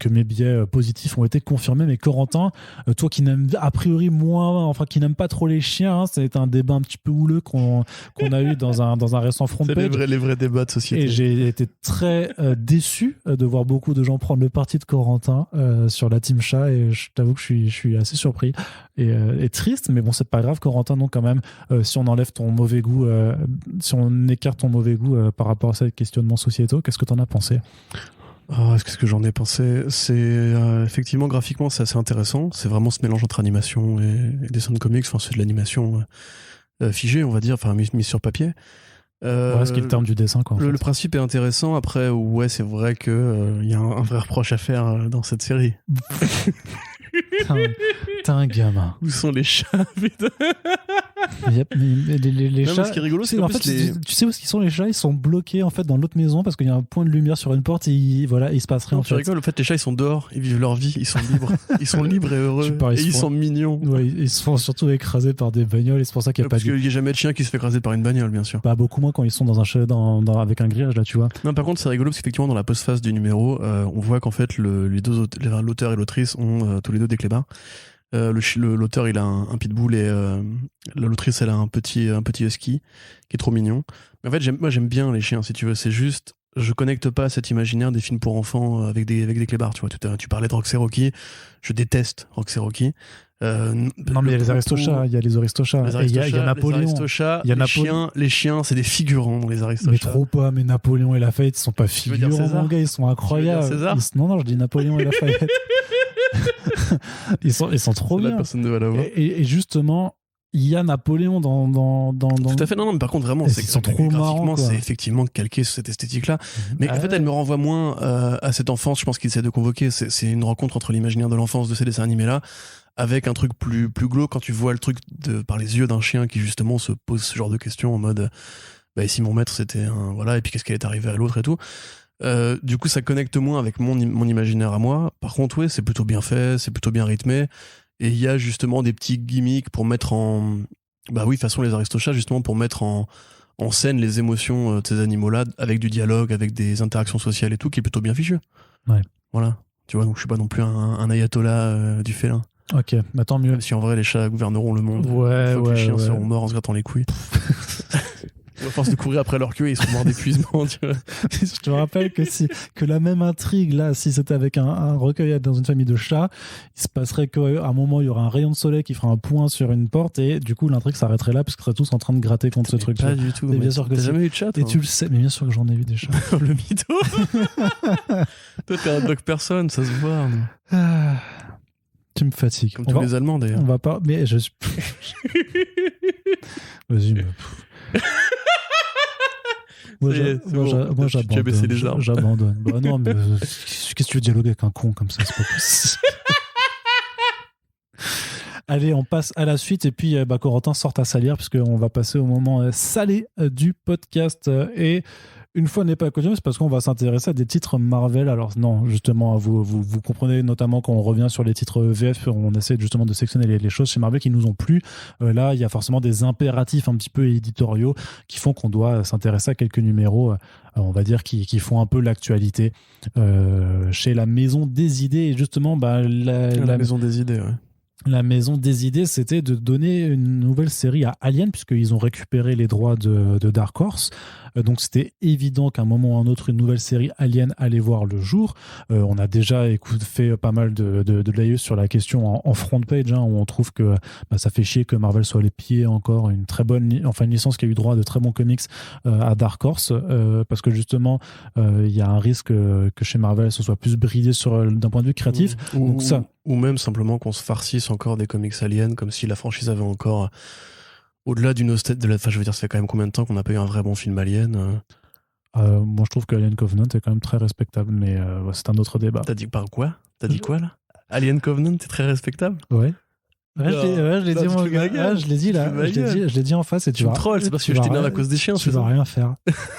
mes biais positifs ont été confirmés. Mais Corentin, toi qui n'aimes a priori moins, qui n'aime pas trop les chiens, hein, c'est un débat un petit peu houleux qu'on a eu dans un récent front page. C'est les vrais débats de société. Et j'ai été très déçu de voir beaucoup de gens prendre le parti de Corentin sur la team chat, et je t'avoue que je suis assez surpris et triste, mais bon, c'est pas grave, Corentin. Donc quand même, si on enlève ton mauvais goût, si on écarte ton mauvais goût par rapport à ces questionnements sociétaux, qu'est-ce que t'en as pensé? Qu'est-ce que j'en ai pensé? C'est effectivement, graphiquement, c'est assez intéressant. C'est vraiment ce mélange entre animation et dessin de comics. Enfin, c'est de l'animation figée, on va dire, enfin mise sur papier. Ce qui est le terme du dessin, quoi. Le principe est intéressant. Après, ouais, c'est vrai que y a un vrai reproche à faire dans cette série. T'es un gamin. Où sont les chats, putain? Les chats, ce qui est rigolo, c'est en fait, tu sais où sont les chats? Ils sont bloqués en fait dans l'autre maison parce qu'il y a un point de lumière sur une porte et il se passe rien. Tu rigoles, en fait, les chats ils sont dehors, ils vivent leur vie, ils sont libres, ils sont libres et heureux, et ils sont mignons. Ouais, ils se font surtout écraser par des bagnoles, et c'est pour ça qu'il n'y a parce qu'il n'y a jamais de chien qui se fait écraser par une bagnole, bien sûr. Bah beaucoup moins quand ils sont dans un chalet avec un grillage, là, tu vois. Non, par contre, c'est rigolo parce qu'effectivement, dans la postface du numéro, on voit qu'en fait l'auteur et l'autrice ont tous les deux des clébards. L'auteur il a un pitbull et l'autrice elle a un petit husky qui est trop mignon. Mais en fait j'aime bien les chiens, si tu veux. C'est juste, je connecte pas à cet imaginaire des films pour enfants avec des clébards, tu vois. Tu parlais de Roxy Rocky, je déteste Roxy Rocky. Non, mais il y a les aristochats, il y a les aristochats, il y a Napoléon, les chiens c'est des figurants dans les aristochats. Mais trop pas, mais Napoléon et Lafayette ils sont pas figurants, mon gars, ils sont incroyables. Non, je dis Napoléon et Lafayette. ils sont trop bien. Personne ne va l'avoir. Et justement, il y a Napoléon dans Tout à fait. Non, mais par contre, vraiment, ils sont trop marrants. C'est effectivement calqué sur cette esthétique-là. Mais en fait, elle me renvoie moins à cette enfance, je pense qu'il essaie de convoquer. C'est une rencontre entre l'imaginaire de l'enfance de ces dessins animés-là avec un truc plus glauque quand tu vois le truc par les yeux d'un chien qui justement se pose ce genre de questions en mode et si mon maître c'était un. Voilà, et puis qu'est-ce qui est arrivé à l'autre et tout. Du coup ça connecte moins avec mon imaginaire à moi. Par contre c'est plutôt bien fait, c'est plutôt bien rythmé, et il y a justement des petits gimmicks pour mettre en façon les aristochats, justement pour mettre en scène les émotions de ces animaux là avec du dialogue, avec des interactions sociales et tout, qui est plutôt bien fichu. Ouais. Voilà, tu vois, donc je suis pas non plus un ayatollah du félin. Ok, bah tant mieux. Même si en vrai les chats gouverneront le monde, les chiens seront morts en se grattant les couilles. À force de courir après leur queue, ils sont morts d'épuisement, tu vois. Je te rappelle que la même intrigue, là, si c'était avec un recueil dans une famille de chats, il se passerait qu'à un moment, il y aura un rayon de soleil qui fera un point sur une porte, et du coup, l'intrigue s'arrêterait là, parce qu'ils seraient tous en train de gratter contre ce truc. Pas du tout. Bien sûr que t'as jamais eu de chat? Et tu le sais, mais bien sûr que j'en ai eu des chats. Le mytho. Toi, t'es un dog personne, ça se voit. Tu me fatigues. Comme tous les Allemands, d'ailleurs. On va pas, mais je suis... Vas-y, mais... Moi, j'abandonne. Tu as baissé les armes. J'abandonne. Bah non, mais qu'est-ce que tu veux dialoguer avec un con comme ça? C'est pas possible. Allez, on passe à la suite, et puis Corentin sort ta salière, puisqu'on va passer au moment salé du podcast. Et une fois n'est pas coutume, c'est parce qu'on va s'intéresser à des titres Marvel. Alors non, justement, vous comprenez, notamment quand on revient sur les titres VF, on essaie justement de sectionner les choses chez Marvel qui nous ont plu. Là, il y a forcément des impératifs un petit peu éditoriaux qui font qu'on doit s'intéresser à quelques numéros, on va dire, qui font un peu l'actualité chez la Maison des Idées. Et justement, la Maison des Idées, ouais. La Maison des Idées, c'était de donner une nouvelle série à Alien, puisqu'ils ont récupéré les droits de Dark Horse. Donc c'était évident qu'à un moment ou à un autre, une nouvelle série Alien allait voir le jour. On a déjà fait pas mal de layers sur la question en front page, où on trouve que ça fait chier que Marvel soit allé piller encore une très bonne, une licence qui a eu droit à de très bons comics à Dark Horse, parce que justement, il y a un risque que chez Marvel, ce soit plus bridé d'un point de vue créatif. Ou même simplement qu'on se farcisse encore des comics Alien, comme si la franchise avait encore, au-delà d'une enfin, je veux dire, ça fait quand même combien de temps qu'on n'a pas eu un vrai bon film Alien Moi, je trouve que Alien Covenant est quand même très respectable, mais c'est un autre débat. T'as dit par quoi? T'as dit quoi, là? Alien Covenant est très respectable? Ouais. Je l'ai dit, mon gars. Je l'ai dit, là. Je l'ai dit en face, et tu vas... me trolles, c'est parce que je t'énerve à cause des chiens. Tu vas rien faire.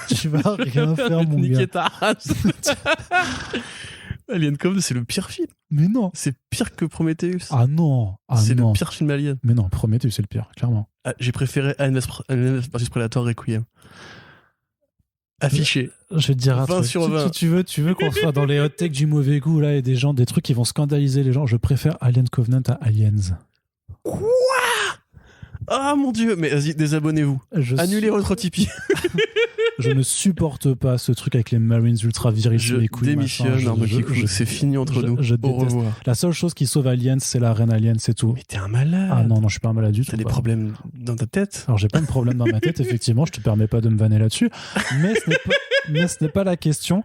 Tu vas rien faire, mon gars. Niquer ta race. Alien Covenant, c'est le pire film. Mais non. C'est pire que Prometheus. Ah non. C'est le pire film Alien. Mais non, Prometheus, c'est le pire, clairement. J'ai préféré Alien vs Predator Requiem. Affiché. Je vais te dire un 20 truc. sur 20. Tu veux qu'on soit dans les hot takes du mauvais goût, là, et des trucs qui vont scandaliser les gens. Je préfère Alien Covenant à Aliens. Quoi? Ah mon Dieu, mais vas-y, désabonnez-vous. Annulez votre Tipeee. Je ne supporte pas ce truc avec les Marines ultra virils. Je démissionne, c'est fini entre nous. Au revoir. La seule chose qui sauve Aliens, c'est la reine Alien, c'est tout. Mais t'es un malade. Ah non, je suis pas un malade du tout. T'as des problèmes dans ta tête? Alors j'ai pas de problème dans ma tête, effectivement, je te permets pas de me vanner là-dessus. Mais ce n'est pas la question.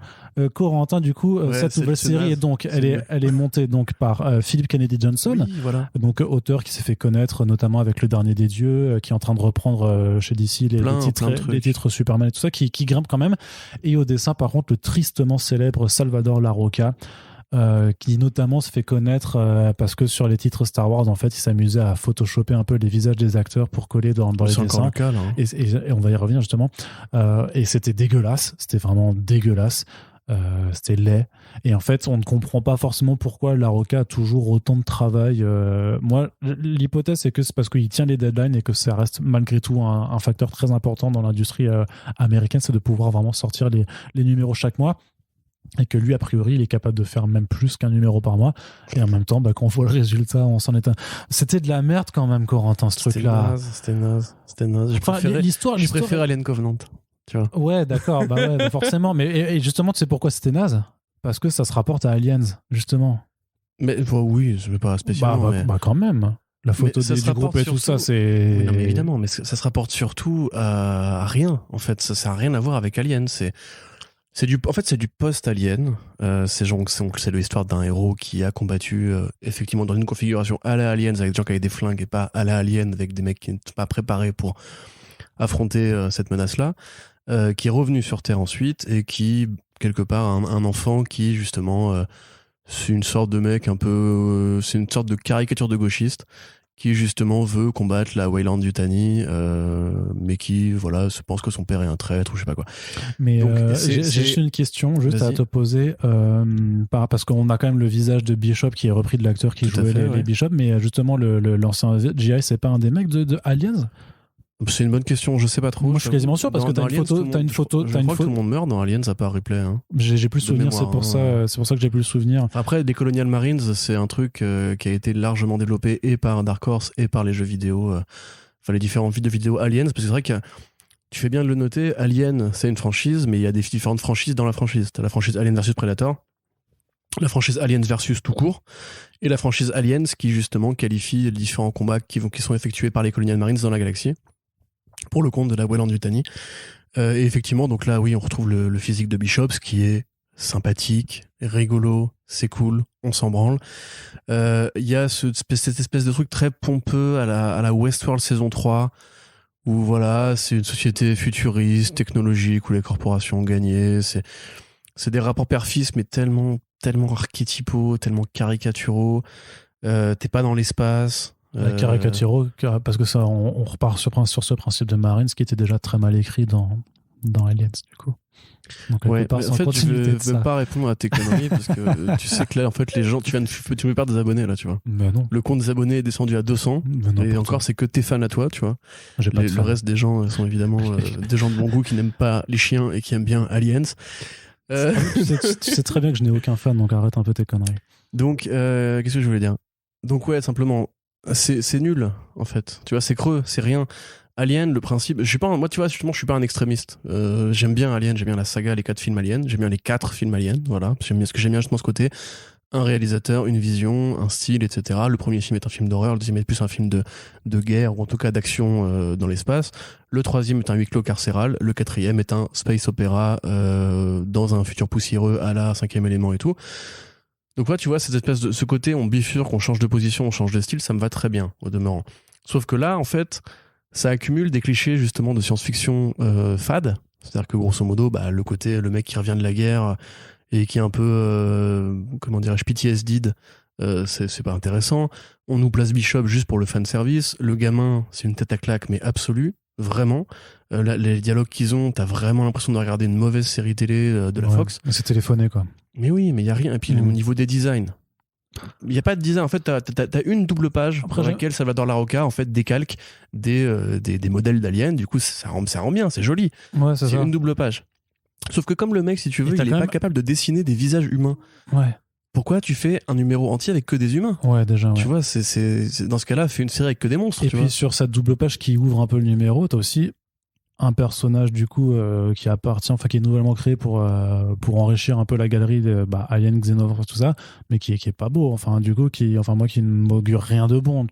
Corentin, du coup, cette nouvelle série, donc, elle est montée donc, par Philip Kennedy Johnson, oui, voilà. donc auteur qui s'est fait connaître notamment avec Le Dernier des Dieux, qui est en train de reprendre chez DC les titres Superman et tout ça, qui grimpe quand même. Et au dessin, par contre, le tristement célèbre Salvador Larroca, qui notamment se fait connaître parce que sur les titres Star Wars, en fait, il s'amusait à photoshopper un peu les visages des acteurs pour coller dans les dessins. Cas, là, hein. Et on va y revenir justement. Et c'était dégueulasse, c'était vraiment dégueulasse. C'était laid. Et en fait, on ne comprend pas forcément pourquoi Larroca a toujours autant de travail. Moi, l'hypothèse, c'est que c'est parce qu'il tient les deadlines et que ça reste malgré tout un facteur très important dans l'industrie américaine, c'est de pouvoir vraiment sortir les numéros chaque mois. Et que lui, a priori, il est capable de faire même plus qu'un numéro par mois. Et en même temps, quand on voit le résultat, on s'en est... C'était de la merde quand même, Corentin, ce truc-là. C'était naze. Je préfère Alien Covenant. Tu vois. Ouais, d'accord, forcément. Mais et justement, tu sais pourquoi c'était naze? Parce que ça se rapporte à Aliens, justement. Mais oui, je ne veux pas spécialement. Quand même. La photo du groupe et tout ça, c'est... Oui, non, mais évidemment, mais ça se rapporte surtout à rien, en fait. Ça n'a rien à voir avec Alien. C'est du post-Alien. C'est l'histoire d'un héros qui a combattu effectivement dans une configuration à la Aliens avec des gens qui avaient des flingues et pas à la Alien avec des mecs qui n'étaient pas préparés pour affronter cette menace-là, qui est revenu sur Terre ensuite et qui, quelque part, un enfant qui, justement, c'est une sorte de mec un peu... c'est une sorte de caricature de gauchiste qui justement veut combattre la Weyland-Yutani, mais qui se pense que son père est un traître ou je sais pas quoi. Mais donc, j'ai juste une question à te poser, parce qu'on a quand même le visage de Bishop qui est repris de l'acteur qui jouait les Bishop, mais justement l'ancien GI, c'est pas un des mecs de Aliens? C'est une bonne question, je sais pas trop. Moi, je suis quasiment sûr parce que t'as une photo. Je crois que tout le monde meurt dans Aliens à part Ripley. Hein. J'ai plus le souvenir, c'est pour ça que j'ai plus le souvenir. Après, des Colonial Marines, c'est un truc qui a été largement développé et par Dark Horse et par les jeux vidéo, les différents jeux vidéo Aliens, parce que c'est vrai que tu fais bien de le noter, Alien, c'est une franchise, mais il y a des différentes franchises dans la franchise. T'as la franchise Alien vs Predator, la franchise Aliens versus tout court, et la franchise Aliens qui justement qualifie les différents combats qui sont effectués par les Colonial Marines dans la galaxie, pour le compte de la Weyland-Yutani. Et effectivement, donc là, oui, on retrouve le physique de Bishop, ce qui est sympathique, rigolo, c'est cool, on s'en branle. Il y a cette espèce de truc très pompeux à la Westworld saison 3, où voilà, c'est une société futuriste, technologique, où les corporations ont gagné. C'est des rapports père-fils, mais tellement archétypaux, tellement caricaturaux. T'es pas dans l'espace. Caricaturaux, parce que ça, on repart sur ce principe de Marines qui était déjà très mal écrit dans Aliens, du coup. Donc, en fait, je ne veux pas répondre à tes conneries parce que tu sais que là, en fait, les gens, tu me perds des abonnés, là, tu vois. Ben non. Le compte des abonnés est descendu à 200. Et encore, c'est que tes fans à toi, tu vois. Le reste des gens sont évidemment des gens de bon goût qui n'aiment pas les chiens et qui aiment bien Aliens. Tu sais très bien que je n'ai aucun fan, donc arrête un peu tes conneries. Donc, qu'est-ce que je voulais dire? Donc, ouais, simplement, c'est nul, en fait. Tu vois, c'est creux, c'est rien. Alien, le principe, moi, tu vois, justement, je suis pas un extrémiste. J'aime bien Alien, j'aime bien la saga, les 4 films Alien, j'aime bien les 4 films Alien, voilà. J'aime bien justement ce côté. Un réalisateur, une vision, un style, etc. Le premier film est un film d'horreur, le deuxième est plus un film de guerre, ou en tout cas d'action dans l'espace. Le troisième est un huis clos carcéral. Le quatrième est un space opéra dans un futur poussiéreux à la 5e élément et tout. Donc là, tu vois, cette espèce de ce côté, on bifurque, on change de position, on change de style, ça me va très bien, au demeurant. Sauf que là, en fait, ça accumule des clichés, justement, de science-fiction fade. C'est-à-dire que, grosso modo, le côté, le mec qui revient de la guerre et qui est un peu, comment dirais-je, PTSD, c'est pas intéressant. On nous place Bishop juste pour le fanservice. Le gamin, c'est une tête à claque, mais absolue, vraiment. Les dialogues qu'ils ont, t'as vraiment l'impression de regarder une mauvaise série télé de la Fox. C'est téléphoné, quoi. Mais oui, mais il n'y a rien. Et puis, au niveau des designs, il n'y a pas de design. En fait, t'as une double page dans laquelle Salvador Larroca, en fait, décalque des modèles d'aliens. Du coup, ça rend bien, c'est joli. Ouais, c'est une double page. Sauf que comme le mec, si tu veux, il n'est pas capable de dessiner des visages humains. Ouais. pourquoi tu fais un numéro entier avec que des humains ? Ouais, déjà. Tu vois, c'est dans ce cas-là, fais une série avec que des monstres. Et tu puis vois. sur cette double page qui ouvre un peu le numéro, t'as aussi un personnage du coup qui est nouvellement créé pour enrichir un peu la galerie de Alien, Xenomorph, tout ça, mais qui est pas beau. Enfin, du coup, moi qui ne m'augure rien de bon.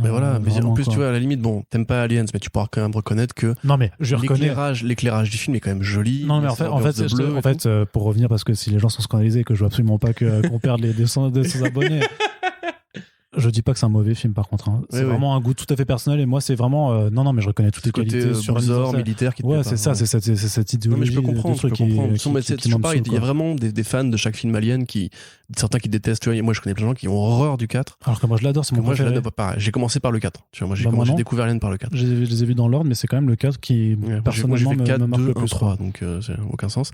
Mais voilà, mais en plus, quoi. tu vois, à la limite, bon, t'aimes pas Aliens, mais tu pourras quand même reconnaître que non, mais je l'éclairage du film est quand même joli. Non, mais en fait, pour revenir, parce que si les gens sont scandalisés et que je veux absolument pas qu'on perde les 200 abonnés. Je dis pas que c'est un mauvais film par contre. Hein. C'est vraiment un goût tout à fait personnel et moi c'est vraiment non mais je reconnais toutes les qualités sur le militaire qui te c'est ça, c'est cette idéologie. Non mais je peux comprendre. Il y a quoi. vraiment des fans de chaque film Alien certains qui détestent. Tu vois, moi je connais plein de gens qui ont horreur du 4. Alors que moi je l'adore, c'est mon préféré. Moi je l'adore pareil. J'ai commencé par le 4. Tu vois, moi j'ai découvert Alien par le 4. Je les ai vus dans l'ordre, mais c'est quand même le 4 qui personnellement me marque le plus. 3, donc ça n'a aucun sens.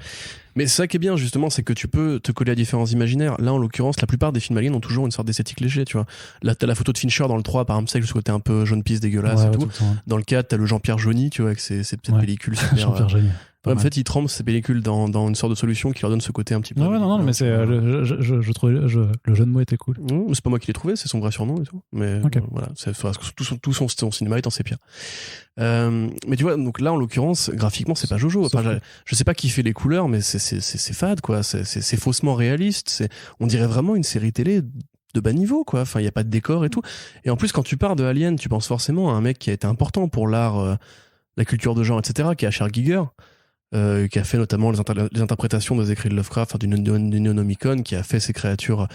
Mais ça qui est bien justement, c'est que tu peux te coller à différents imaginaires. Là en l'occurrence, la plupart des films Alien ont toujours une sorte d'esthétique léger. Tu vois, là t'as la photo de Fincher dans le 3 par exemple, c'est ce côté un peu jaune pisse dégueulasse et tout. Dans le 4 t'as le Jean-Pierre Joly, tu vois, avec ses petites pellicules super. Jean-Pierre Joly. En fait, ils trempent ces pellicules dans une sorte de solution qui leur donne ce côté un petit peu. Non, mais c'est je trouvais le jeu de mots était cool. C'est pas moi qui l'ai trouvé, c'est son vrai surnom et tout. Mais voilà, tout son cinéma est en sépia. Mais tu vois, donc là en l'occurrence, graphiquement, c'est pas Jojo. Enfin, je sais pas qui fait les couleurs, mais c'est fade quoi. C'est faussement réaliste. On dirait vraiment une série télé de bas niveau quoi. Enfin, il y a pas de décor et tout. Et en plus, quand tu pars de Alien, tu penses forcément à un mec qui a été important pour l'art, la culture de genre, etc., qui est H.R. Giger. Qui a fait notamment les interprétations des écrits de Lovecraft, du Necronomicon, qui a fait ces créatures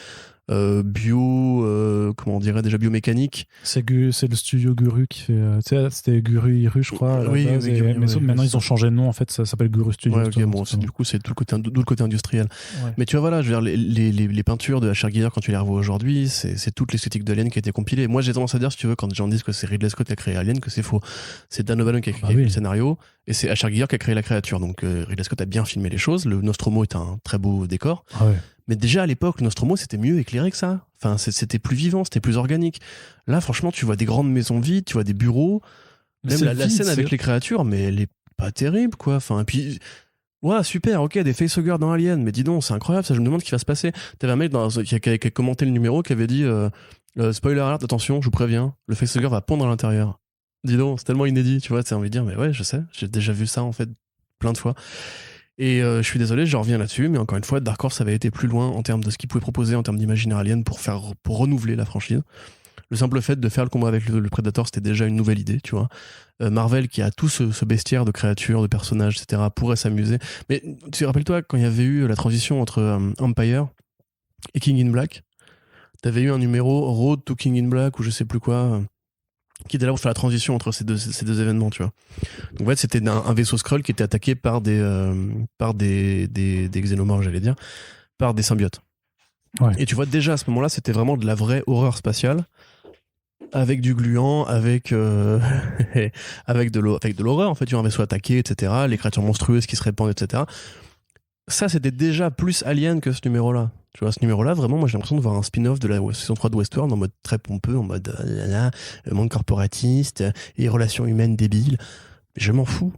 comment on dirait déjà biomécaniques. C'est le studio Guru qui fait. C'était Guru Iru, je crois. Maintenant ils ont changé de nom en fait, ça s'appelle Guru Studio. Du coup c'est tout le côté industriel. Ouais. Mais tu vois voilà, je veux dire les peintures de H.R. Giger quand tu les revois aujourd'hui, c'est toute l'esthétique d'Alien qui a été compilée. Moi j'ai tendance à dire, si tu veux, quand les gens disent que c'est Ridley Scott qui a créé Alien, que c'est faux. C'est Dan O'Bannon qui a écrit le scénario et c'est H.R. Giger qui a créé la créature. Donc Ridley Scott a bien filmé les choses. Le Nostromo est un très beau décor. Ah ouais. Mais déjà à l'époque, Nostromo c'était mieux éclairé que ça. Enfin, c'était plus vivant, c'était plus organique. Là, franchement, tu vois des grandes maisons vides, tu vois des bureaux. Même la scène avec les créatures, mais elle est pas terrible, quoi. Enfin, et puis, ouais, super, ok, des facehuggers dans Alien, mais dis donc, c'est incroyable, ça, je me demande ce qui va se passer. T'avais un mec qui a commenté le numéro qui avait dit spoiler alert, attention, je vous préviens, le facehugger va pondre à l'intérieur. Dis donc, c'est tellement inédit, tu vois, t'as envie de dire, mais ouais, je sais, j'ai déjà vu ça en fait plein de fois. Et je suis désolé, je reviens là-dessus, mais encore une fois, Dark Horse avait été plus loin en termes de ce qu'il pouvait proposer en termes d'imaginaire Alien pour renouveler la franchise. Le simple fait de faire le combat avec le Predator, c'était déjà une nouvelle idée, tu vois. Marvel, qui a tout ce bestiaire de créatures, de personnages, etc., pourrait s'amuser. Mais tu rappelles-toi, quand il y avait eu la transition entre Empire et King in Black, t'avais eu un numéro Road to King in Black, ou je sais plus quoi, qui était là pour faire la transition entre ces deux événements, tu vois. Donc en fait, c'était un vaisseau Skrull qui était attaqué par des xénomorphes, j'allais dire, par des symbiotes. Ouais. Et tu vois, déjà à ce moment-là, c'était vraiment de la vraie horreur spatiale, avec du gluant, avec de l'horreur. En fait, tu as un vaisseau attaqué, etc., les créatures monstrueuses qui se répandent, etc. Ça, c'était déjà plus Alien que ce numéro-là. Tu vois, ce numéro-là, vraiment, moi j'ai l'impression de voir un spin-off de la saison 3 de Westworld en mode très pompeux, en mode monde corporatiste, et relations humaines débiles. Je m'en fous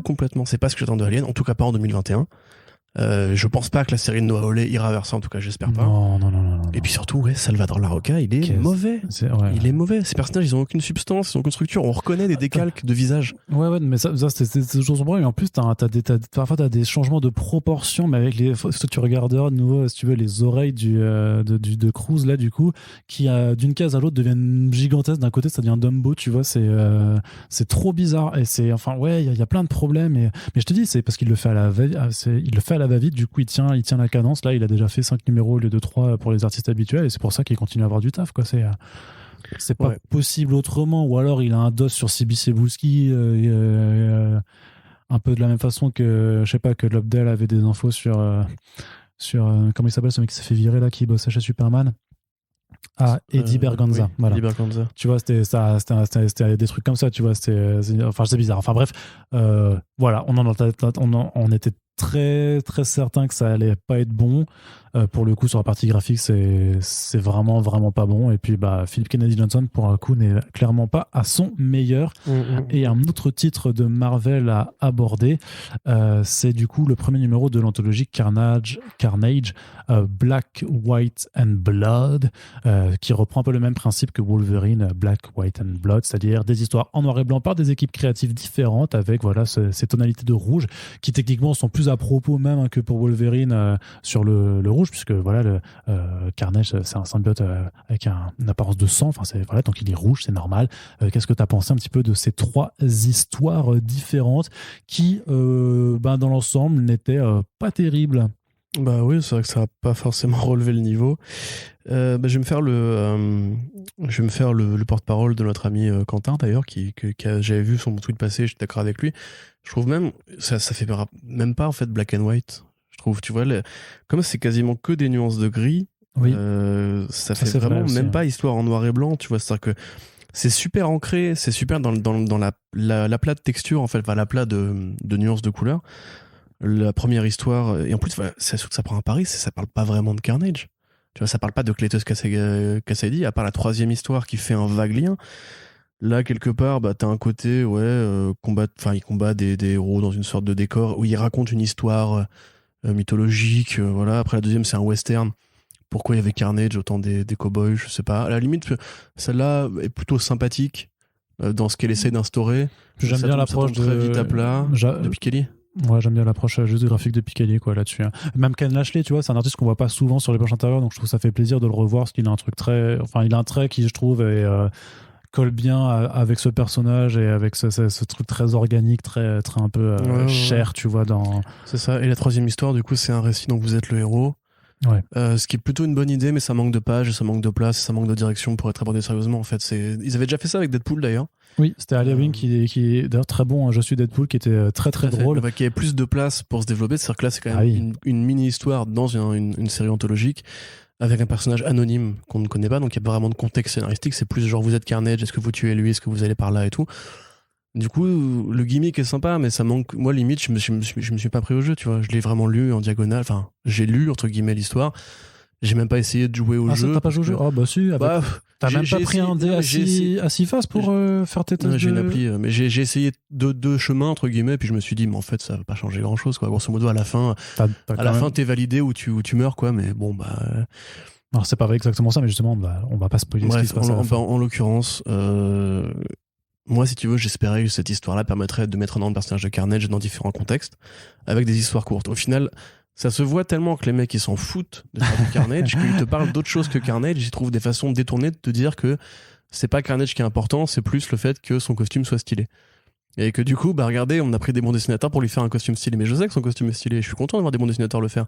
complètement. C'est pas ce que j'attends de Alien, en tout cas pas en 2021. Je pense pas que la série de Noah Hawley ira vers ça, en tout cas j'espère pas. Non. Et puis surtout, ouais, Salvador Larroca, il est mauvais. Il est mauvais. Ces personnages, ils ont aucune substance, ils ont aucune structure. On reconnaît des décalques de visage. Ouais, mais ça c'est toujours son problème. Et en plus, parfois t'as des changements de proportions, mais avec tu regarderas de nouveau, si tu veux, les oreilles de Cruz là, du coup, qui d'une case à l'autre deviennent gigantesques. D'un côté, ça devient Dumbo, tu vois, c'est trop bizarre. Et c'est, enfin, ouais, il y a plein de problèmes. Mais je te dis, c'est parce qu'il le fait à la va-vite, du coup il tient la cadence. Là il a déjà fait 5 numéros au lieu de 3 pour les artistes habituels, et c'est pour ça qu'il continue à avoir du taf, quoi. C'est pas possible autrement, ou alors il a un dos sur Sibi Cebulski, un peu de la même façon que, je sais pas, que Lobdell avait des infos sur comment il s'appelle ce mec qui s'est fait virer là, qui bossait chez Superman. Eddie Berganza. Oui, voilà. Eddie Berganza. Tu vois, c'était des trucs comme ça, tu vois, c'est bizarre. Enfin bref, voilà, on était très très certain que ça allait pas être bon. Pour le coup, sur la partie graphique, c'est vraiment, vraiment pas bon. Et puis, Philip Kennedy Johnson, pour le coup, n'est clairement pas à son meilleur. Et un autre titre de Marvel à aborder, c'est du coup le premier numéro de l'anthologie Carnage, Black, White and Blood, qui reprend un peu le même principe que Wolverine, Black, White and Blood, c'est-à-dire des histoires en noir et blanc par des équipes créatives différentes avec ces tonalités de rouge qui techniquement sont plus à propos même que pour Wolverine sur le rouge, puisque Carnage, c'est un symbiote avec une apparence de sang, donc il est rouge, c'est normal. Qu'est-ce que tu as pensé un petit peu de ces 3 histoires différentes qui, dans l'ensemble, n'étaient pas terribles? Bah oui, c'est vrai que ça n'a pas forcément relevé le niveau. Je vais me faire le porte-parole de notre ami Quentin, d'ailleurs, j'avais vu son tweet passer, j'étais d'accord avec lui. Je trouve même, ça fait même pas en fait black and white. Je trouve, tu vois, comme c'est quasiment que des nuances de gris, oui. Ça fait vraiment aussi, même pas histoire en noir et blanc, tu vois, c'est-à-dire que c'est super ancré, c'est super dans l'aplat de texture, en fait, l'aplat de nuances de couleurs. La première histoire, et en plus, c'est sûr que ça prend à Paris, ça parle pas vraiment de Carnage. Tu vois, ça parle pas de Cletus Kasady, à part la 3e histoire qui fait un vague lien. Là, quelque part, t'as un côté, il combat des héros dans une sorte de décor où il raconte une histoire mythologique. Voilà. Après, la 2e, c'est un western. Pourquoi il y avait Carnage, autant des cow-boys, je sais pas. À la limite, celle-là est plutôt sympathique dans ce qu'elle essaie d'instaurer. J'aime bien l'approche très vite à plat de Pichelli. Ouais, j'aime bien l'approche juste graphique de Pichelli là-dessus. Même Ken Lashley, tu vois, c'est un artiste qu'on voit pas souvent sur les planches intérieures, donc je trouve que ça fait plaisir de le revoir parce qu'il a il a un trait qui, je trouve, colle bien avec ce personnage et avec ce truc très organique, très un peu cher, tu vois. C'est ça. Et la 3e histoire, du coup, c'est un récit dont vous êtes le héros. Ouais. Ce qui est plutôt une bonne idée, mais ça manque de pages, ça manque de place, ça manque de direction pour être abordé sérieusement. En fait, ils avaient déjà fait ça avec Deadpool d'ailleurs. Oui, c'était Ali Wing qui est d'ailleurs très bon. Je suis Deadpool, qui était très très drôle. Qui avait plus de place pour se développer. C'est-à-dire que là, c'est quand même une mini-histoire dans une série anthologique avec un personnage anonyme qu'on ne connaît pas, donc il n'y a pas vraiment de contexte scénaristique. C'est plus genre vous êtes Carnage, est-ce que vous tuez lui, est-ce que vous allez par là et tout. Du coup, le gimmick est sympa, mais ça manque. Moi, limite, je me suis pas pris au jeu, tu vois. Je l'ai vraiment lu en diagonale. Enfin, j'ai lu entre guillemets l'histoire. J'ai même pas essayé de jouer au jeu. T'as pas joué au jeu? Ah bah si. T'as même pas pris un dé à 6 faces pour faire tes tests. J'ai une appli, mais j'ai essayé deux chemins entre guillemets, puis je me suis dit, mais en fait, ça va pas changer grand chose, quoi. Grosso modo, à la fin, t'es validé ou tu meurs, quoi. Mais bon, Alors, c'est pas exactement ça, mais justement, on va pas spoiler ce qui se passe. En l'occurrence, moi, si tu veux, j'espérais que cette histoire-là permettrait de mettre en avant le personnage de Carnage dans différents contextes, avec des histoires courtes. Au final, ça se voit tellement que les mecs ils s'en foutent de Carnage qu'ils te parlent d'autre chose que Carnage. Ils trouvent des façons détournées de te dire que c'est pas Carnage qui est important, c'est plus le fait que son costume soit stylé. Et que du coup, regardez, on a pris des bons dessinateurs pour lui faire un costume stylé. Mais je sais que son costume est stylé, je suis content d'avoir des bons dessinateurs le faire.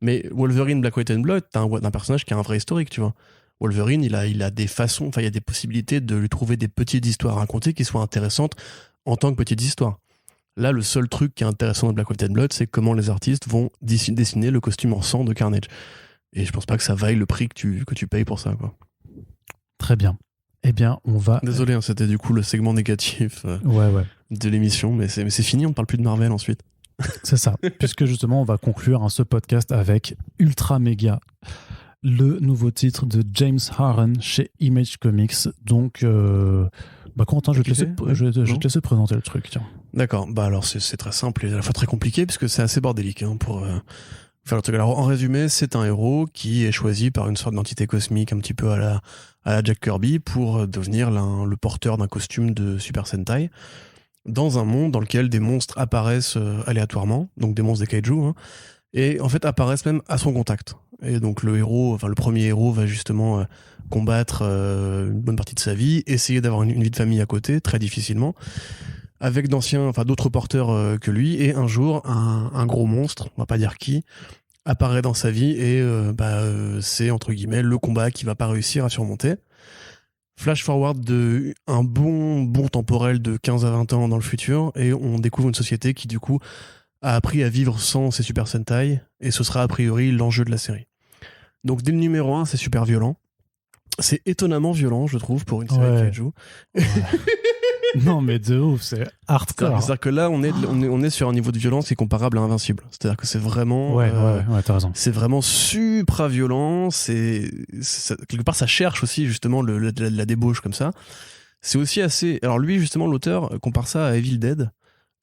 Mais Wolverine, Black, White and Blood, t'as un personnage qui a un vrai historique, tu vois. Wolverine, il a des façons, il y a des possibilités de lui trouver des petites histoires à raconter qui soient intéressantes en tant que petites histoires. Là, le seul truc qui est intéressant dans Black, White and Blood, c'est comment les artistes vont dessiner le costume en sang de Carnage. Et je pense pas que ça vaille le prix que tu payes pour ça, quoi. Très bien. Eh bien, on va... Désolé, c'était du coup le segment négatif de l'émission, mais c'est fini, on ne parle plus de Marvel ensuite. C'est ça, puisque justement, on va conclure ce podcast avec Ultra Mega, le nouveau titre de James Harren chez Image Comics. Donc, Quentin, je vais te laisser présenter le truc. Tiens. D'accord, alors c'est très simple et à la fois très compliqué, puisque c'est assez bordélique pour faire le truc. Alors, en résumé, c'est un héros qui est choisi par une sorte d'entité cosmique un petit peu à la Jack Kirby pour devenir le porteur d'un costume de Super Sentai dans un monde dans lequel des monstres apparaissent aléatoirement, donc des monstres des kaiju, et en fait apparaissent même à son contact. Et donc le premier héros va justement combattre une bonne partie de sa vie, essayer d'avoir une vie de famille à côté, très difficilement, avec d'autres porteurs que lui, et un jour, un gros monstre, on va pas dire qui, apparaît dans sa vie, et c'est entre guillemets le combat qu'il va pas réussir à surmonter. Flash forward de un bon temporel de 15 à 20 ans dans le futur, et on découvre une société qui du coup a appris à vivre sans ses Super Sentai, et ce sera a priori l'enjeu de la série. Donc dès le numéro 1, c'est super violent. C'est étonnamment violent, je trouve, pour une série kaiju. Ouais. Non, mais de ouf, c'est hardcore. C'est-à-dire que là, on est sur un niveau de violence qui est comparable à Invincible. C'est-à-dire que c'est vraiment... Ouais, t'as raison. C'est vraiment supra violent. Quelque part, ça cherche aussi, justement, la débauche comme ça. C'est aussi assez... Alors lui, justement, l'auteur compare ça à Evil Dead.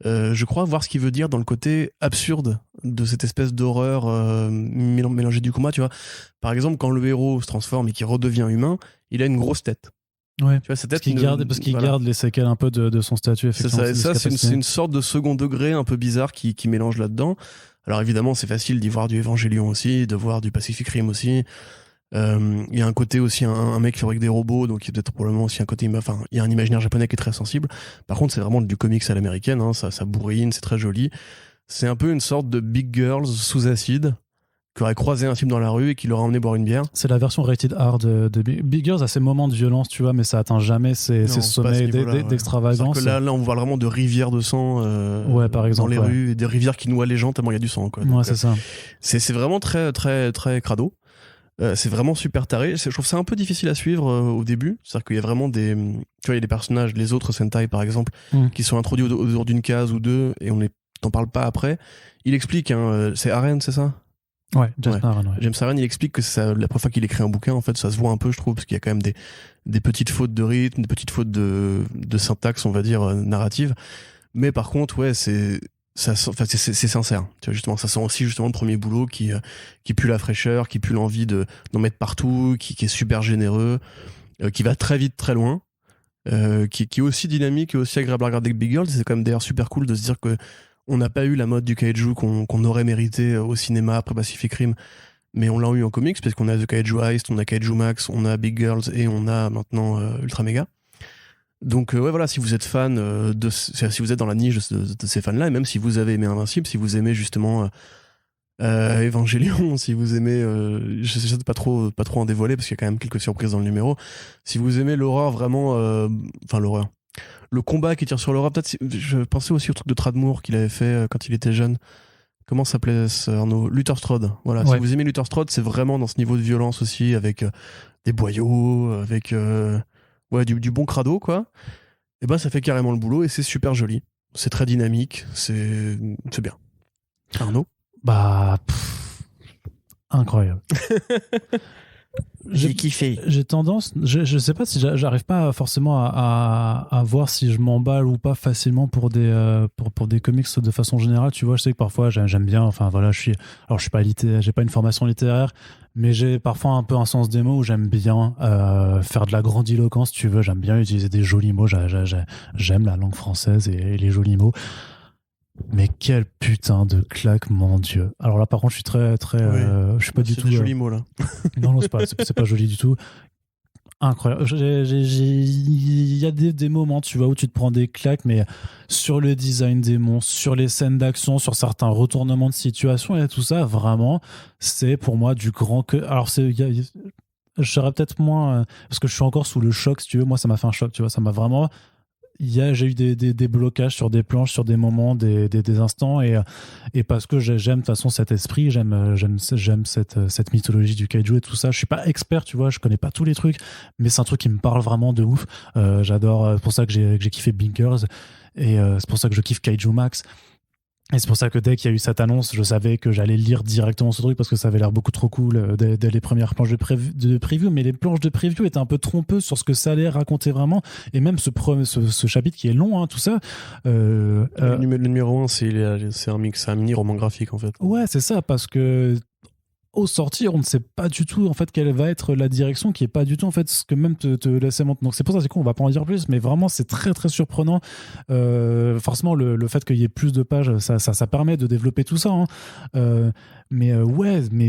Je crois voir ce qu'il veut dire dans le côté absurde de cette espèce d'horreur mélangée du combat, tu vois. Par exemple, quand le héros se transforme et qu'il redevient humain, il a une grosse tête. Ouais. Tu vois, sa tête parce qu'il garde les séquelles un peu de son statut. C'est ça, et ça, c'est une sorte de second degré un peu bizarre qui mélange là-dedans. Alors évidemment, c'est facile d'y voir du Evangelion aussi, de voir du Pacific Rim aussi. Il y a un côté aussi, un mec qui fabrique des robots, donc il y a peut-être probablement aussi un côté, enfin, il y a un imaginaire japonais qui est très sensible. Par contre, c'est vraiment du comics à l'américaine, hein, ça bourrine, c'est très joli. C'est un peu une sorte de Big Girls sous acide, qui aurait croisé un type dans la rue et qui l'aurait emmené boire une bière. C'est la version rated R de Big Girls, a ses moments de violence, tu vois, mais ça atteint jamais ses sommets d'extravagance. Là, on voit vraiment de rivières de sang par exemple, dans les rues, et des rivières qui noient les gens tellement il y a du sang. Quoi. Ouais, donc, c'est ça. C'est vraiment très, très, très crado. C'est vraiment super taré. Je trouve ça un peu difficile à suivre au début. C'est-à-dire qu'il y a vraiment tu vois, il y a des personnages, les autres Sentai par exemple, qui sont introduits autour d'une case ou deux et on t'en parle pas après. Il explique, hein, c'est Aren, c'est ça? Ouais, James Aren. Ouais. James Aren, il explique que c'est la première fois qu'il écrit un bouquin, en fait, ça se voit un peu, je trouve, parce qu'il y a quand même des petites fautes de rythme, des petites fautes de syntaxe, on va dire, narrative. Mais par contre, ouais, c'est sincère. Tu vois, justement, ça sent aussi justement le premier boulot qui pue la fraîcheur, qui pue l'envie d'en mettre partout, qui est super généreux, qui va très vite, très loin, qui est aussi dynamique et aussi agréable à regarder que Big Girl. C'est quand même d'ailleurs super cool de se dire que on n'a pas eu la mode du kaiju qu'on aurait mérité au cinéma après Pacific Rim, mais on l'a eu en comics parce qu'on a The Kaiju Heist, on a Kaiju Max, on a Big Girls et on a maintenant Ultra Mega. Donc ouais, voilà, si vous êtes fan si vous êtes dans la niche de ces fans-là, et même si vous avez aimé Invincible, si vous aimez justement Evangelion, si vous aimez je sais pas trop en dévoiler parce qu'il y a quand même quelques surprises dans le numéro, si vous aimez l'horreur vraiment enfin l'horreur, le combat qui tire sur l'horreur, peut-être je pensais aussi au truc de Tradmoor qu'il avait fait quand il était jeune. Comment s'appelait ce Arnaud? Luther Strode. Voilà, ouais. Si vous aimez Luther Strode, c'est vraiment dans ce niveau de violence aussi, avec des boyaux, avec du bon crado, quoi. Et ben ça fait carrément le boulot et c'est super joli. C'est très dynamique, c'est bien. Arnaud? Bah, incroyable. J'ai kiffé. J'ai tendance, je sais pas si j'arrive pas forcément à voir si je m'emballe ou pas facilement pour des comics de façon générale. Tu vois, je sais que parfois j'aime bien. Enfin voilà, je suis pas j'ai pas une formation littéraire, mais j'ai parfois un peu un sens des mots où j'aime bien faire de la grandiloquence. Tu veux, j'aime bien utiliser des jolis mots. J'aime la langue française et les jolis mots. Mais quel putain de claque, mon Dieu. Alors là, par contre, je suis très, très... je suis pas du tout... C'est des jolis mots, là. Non, c'est pas joli du tout. Incroyable. Il y a des moments, tu vois, où tu te prends des claques, mais sur le design des monstres, sur les scènes d'action, sur certains retournements de situation et tout ça, vraiment, c'est pour moi du grand... Alors, je serais peut-être moins... parce que je suis encore sous le choc, si tu veux. Moi, ça m'a fait un choc, tu vois. Ça m'a vraiment... j'ai eu des blocages sur des planches, sur des moments, des instants, et parce que j'aime de toute façon cet esprit, j'aime cette mythologie du kaiju et tout ça. Je suis pas expert, tu vois, je connais pas tous les trucs, mais c'est un truc qui me parle vraiment de ouf. J'adore, c'est pour ça que j'ai kiffé Big Girls, et c'est pour ça que je kiffe Kaiju Max. Et c'est pour ça que dès qu'il y a eu cette annonce, je savais que j'allais lire directement ce truc parce que ça avait l'air beaucoup trop cool dès les premières planches de preview. Mais les planches de preview étaient un peu trompeuses sur ce que ça allait raconter vraiment. Et même ce chapitre qui est long, hein, tout ça. Le numéro 1, c'est un mini roman graphique en fait. Ouais, c'est ça, parce que au sortir, on ne sait pas du tout en fait quelle va être la direction, qui est pas du tout en fait ce que même te laissait montrer. Donc c'est pour ça, c'est cool, on va pas en dire plus, mais vraiment c'est très très surprenant. Forcément le fait qu'il y ait plus de pages, ça permet de développer tout ça. Hein. Mais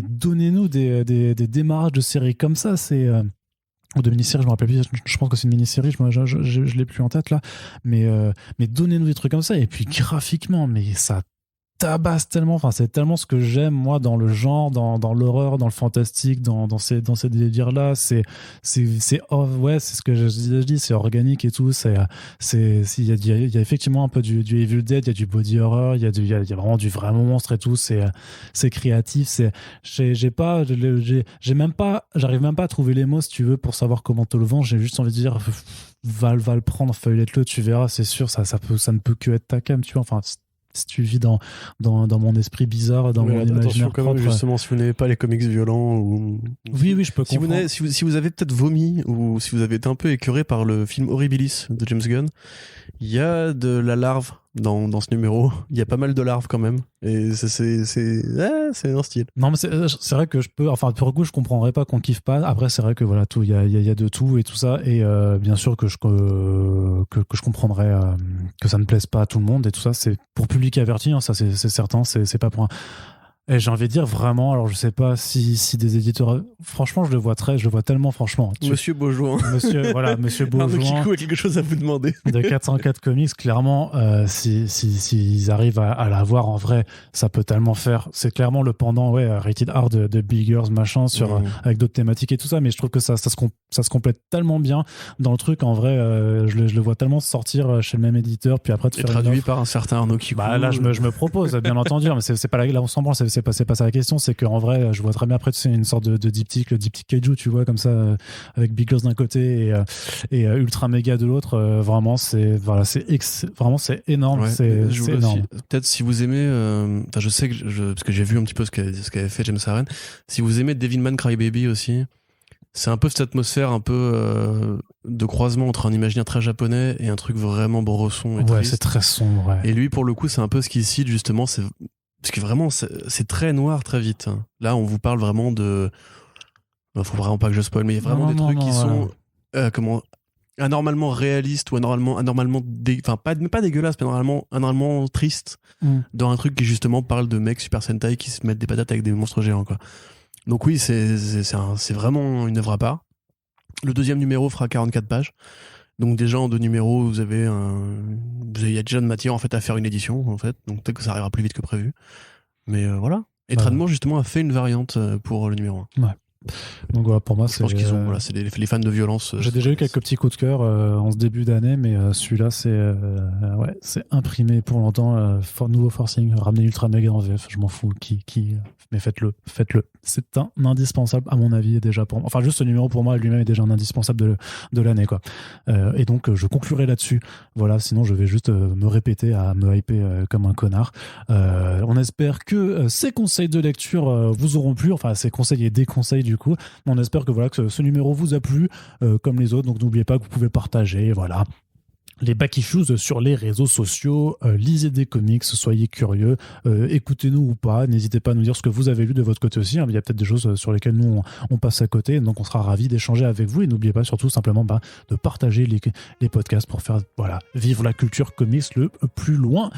donnez-nous des démarrages de séries comme ça, c'est ou de mini-série, je me rappelle plus, je pense que c'est une mini-série, je l'ai plus en tête là, mais donnez-nous des trucs comme ça, et puis graphiquement, mais ça tabasse tellement, enfin c'est tellement ce que j'aime moi dans le genre, dans l'horreur, dans le fantastique, dans ces délires là, c'est ouais, c'est ce que je dis, c'est organique et tout, il y a effectivement un peu du Evil Dead, il y a du body horror, il y a vraiment du vrai monstre et tout, c'est créatif, j'arrive même pas à trouver les mots si tu veux pour savoir comment te le vendre, j'ai juste envie de dire va le prendre, feuillette-le, tu verras, c'est sûr, ça ne peut que être ta cam, tu vois, enfin si tu vis dans mon esprit bizarre, dans mon imaginaire quand même, justement, si vous n'avez pas les comics violents ou... Oui, je peux comprendre. Si vous avez peut-être vomi ou si vous avez été un peu écœuré par le film Horribilis de James Gunn, il y a de la larve dans ce numéro. Il y a pas mal de larves quand même. Et c'est un style. Non, mais c'est vrai que pour le coup, je comprendrais pas qu'on kiffe pas. Après, c'est vrai que voilà, il y a de tout et tout ça. Et bien sûr que je comprendrais que ça ne plaise pas à tout le monde et tout ça. C'est pour public averti, hein, ça c'est certain. C'est pas pour un... Et j'ai envie de dire vraiment, alors je sais pas si des éditeurs, franchement je le vois tellement franchement. Monsieur Beaujouan. Monsieur Beaujouan. Kiko a quelque chose à vous demander. De 404 Comics, clairement, s'ils arrivent à l'avoir en vrai, ça peut tellement faire. C'est clairement le pendant, Rated R de Big Girls, machin, avec d'autres thématiques et tout ça, mais je trouve que ça se complète tellement bien dans le truc, en vrai, je le vois tellement sortir chez le même éditeur, puis après de faire traduit par un certain Arnaud Kiko. Bah là, je me propose, bien entendu, mais c'est pas là, on s'en branle, c'est pas ça la question, c'est qu'en vrai je vois très bien après c'est une sorte de diptyque, le diptyque kaiju, tu vois, comme ça, avec Big Girls d'un côté et Ultra Mega de l'autre, vraiment c'est énorme, ouais, c'est énorme. Peut-être si vous aimez je sais que parce que j'ai vu un petit peu ce qu'avait fait James Aaron, si vous aimez Devilman Crybaby aussi, c'est un peu cette atmosphère un peu de croisement entre un imaginaire très japonais et un truc vraiment bresson et triste. C'est très sombre, ouais. Et lui pour le coup c'est un peu ce qu'il cite justement, parce que vraiment, c'est très noir très vite. Là, on vous parle vraiment de... Faut vraiment pas que je spoil, mais il y a vraiment des trucs qui sont anormalement réalistes ou anormalement enfin, pas dégueulasses, mais anormalement tristes, dans un truc qui justement parle de mecs Super Sentai qui se mettent des patates avec des monstres géants, quoi. Donc oui, c'est vraiment une œuvre à part. Le deuxième numéro fera 44 pages. Donc déjà en 2 numéros, il y a déjà de matière en fait à faire une édition en fait. Donc peut-être que ça arrivera plus vite que prévu. Mais voilà. Et Tradement justement a fait une variante pour le numéro 1. Ouais. Donc voilà, pour moi, je pense qu'ils ont, c'est les fans de violence. J'ai déjà eu quelques petits coups de cœur en ce début d'année, mais celui-là, c'est imprimé pour longtemps. Nouveau forcing, ramener Ultra Mega en VF, je m'en fous. Mais faites-le. C'est un indispensable, à mon avis, déjà pour moi. Enfin, juste ce numéro pour moi lui-même est déjà un indispensable de l'année, quoi. Et donc, je conclurai là-dessus. Voilà, sinon, je vais juste me répéter à me hyper comme un connard. On espère que ces conseils de lecture vous auront plu. Enfin, ces conseils et des conseils du coup. On espère que ce numéro vous a plu comme les autres. Donc n'oubliez pas que vous pouvez partager. Voilà. Les Back Issues sur les réseaux sociaux, lisez des comics, soyez curieux, écoutez-nous ou pas, n'hésitez pas à nous dire ce que vous avez lu de votre côté aussi, il y a peut-être des choses sur lesquelles nous on passe à côté, donc on sera ravis d'échanger avec vous, et n'oubliez pas surtout simplement de partager les podcasts pour faire vivre la culture comics le plus loin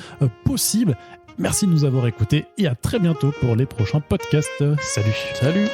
possible. Merci de nous avoir écoutés et à très bientôt pour les prochains podcasts. Salut.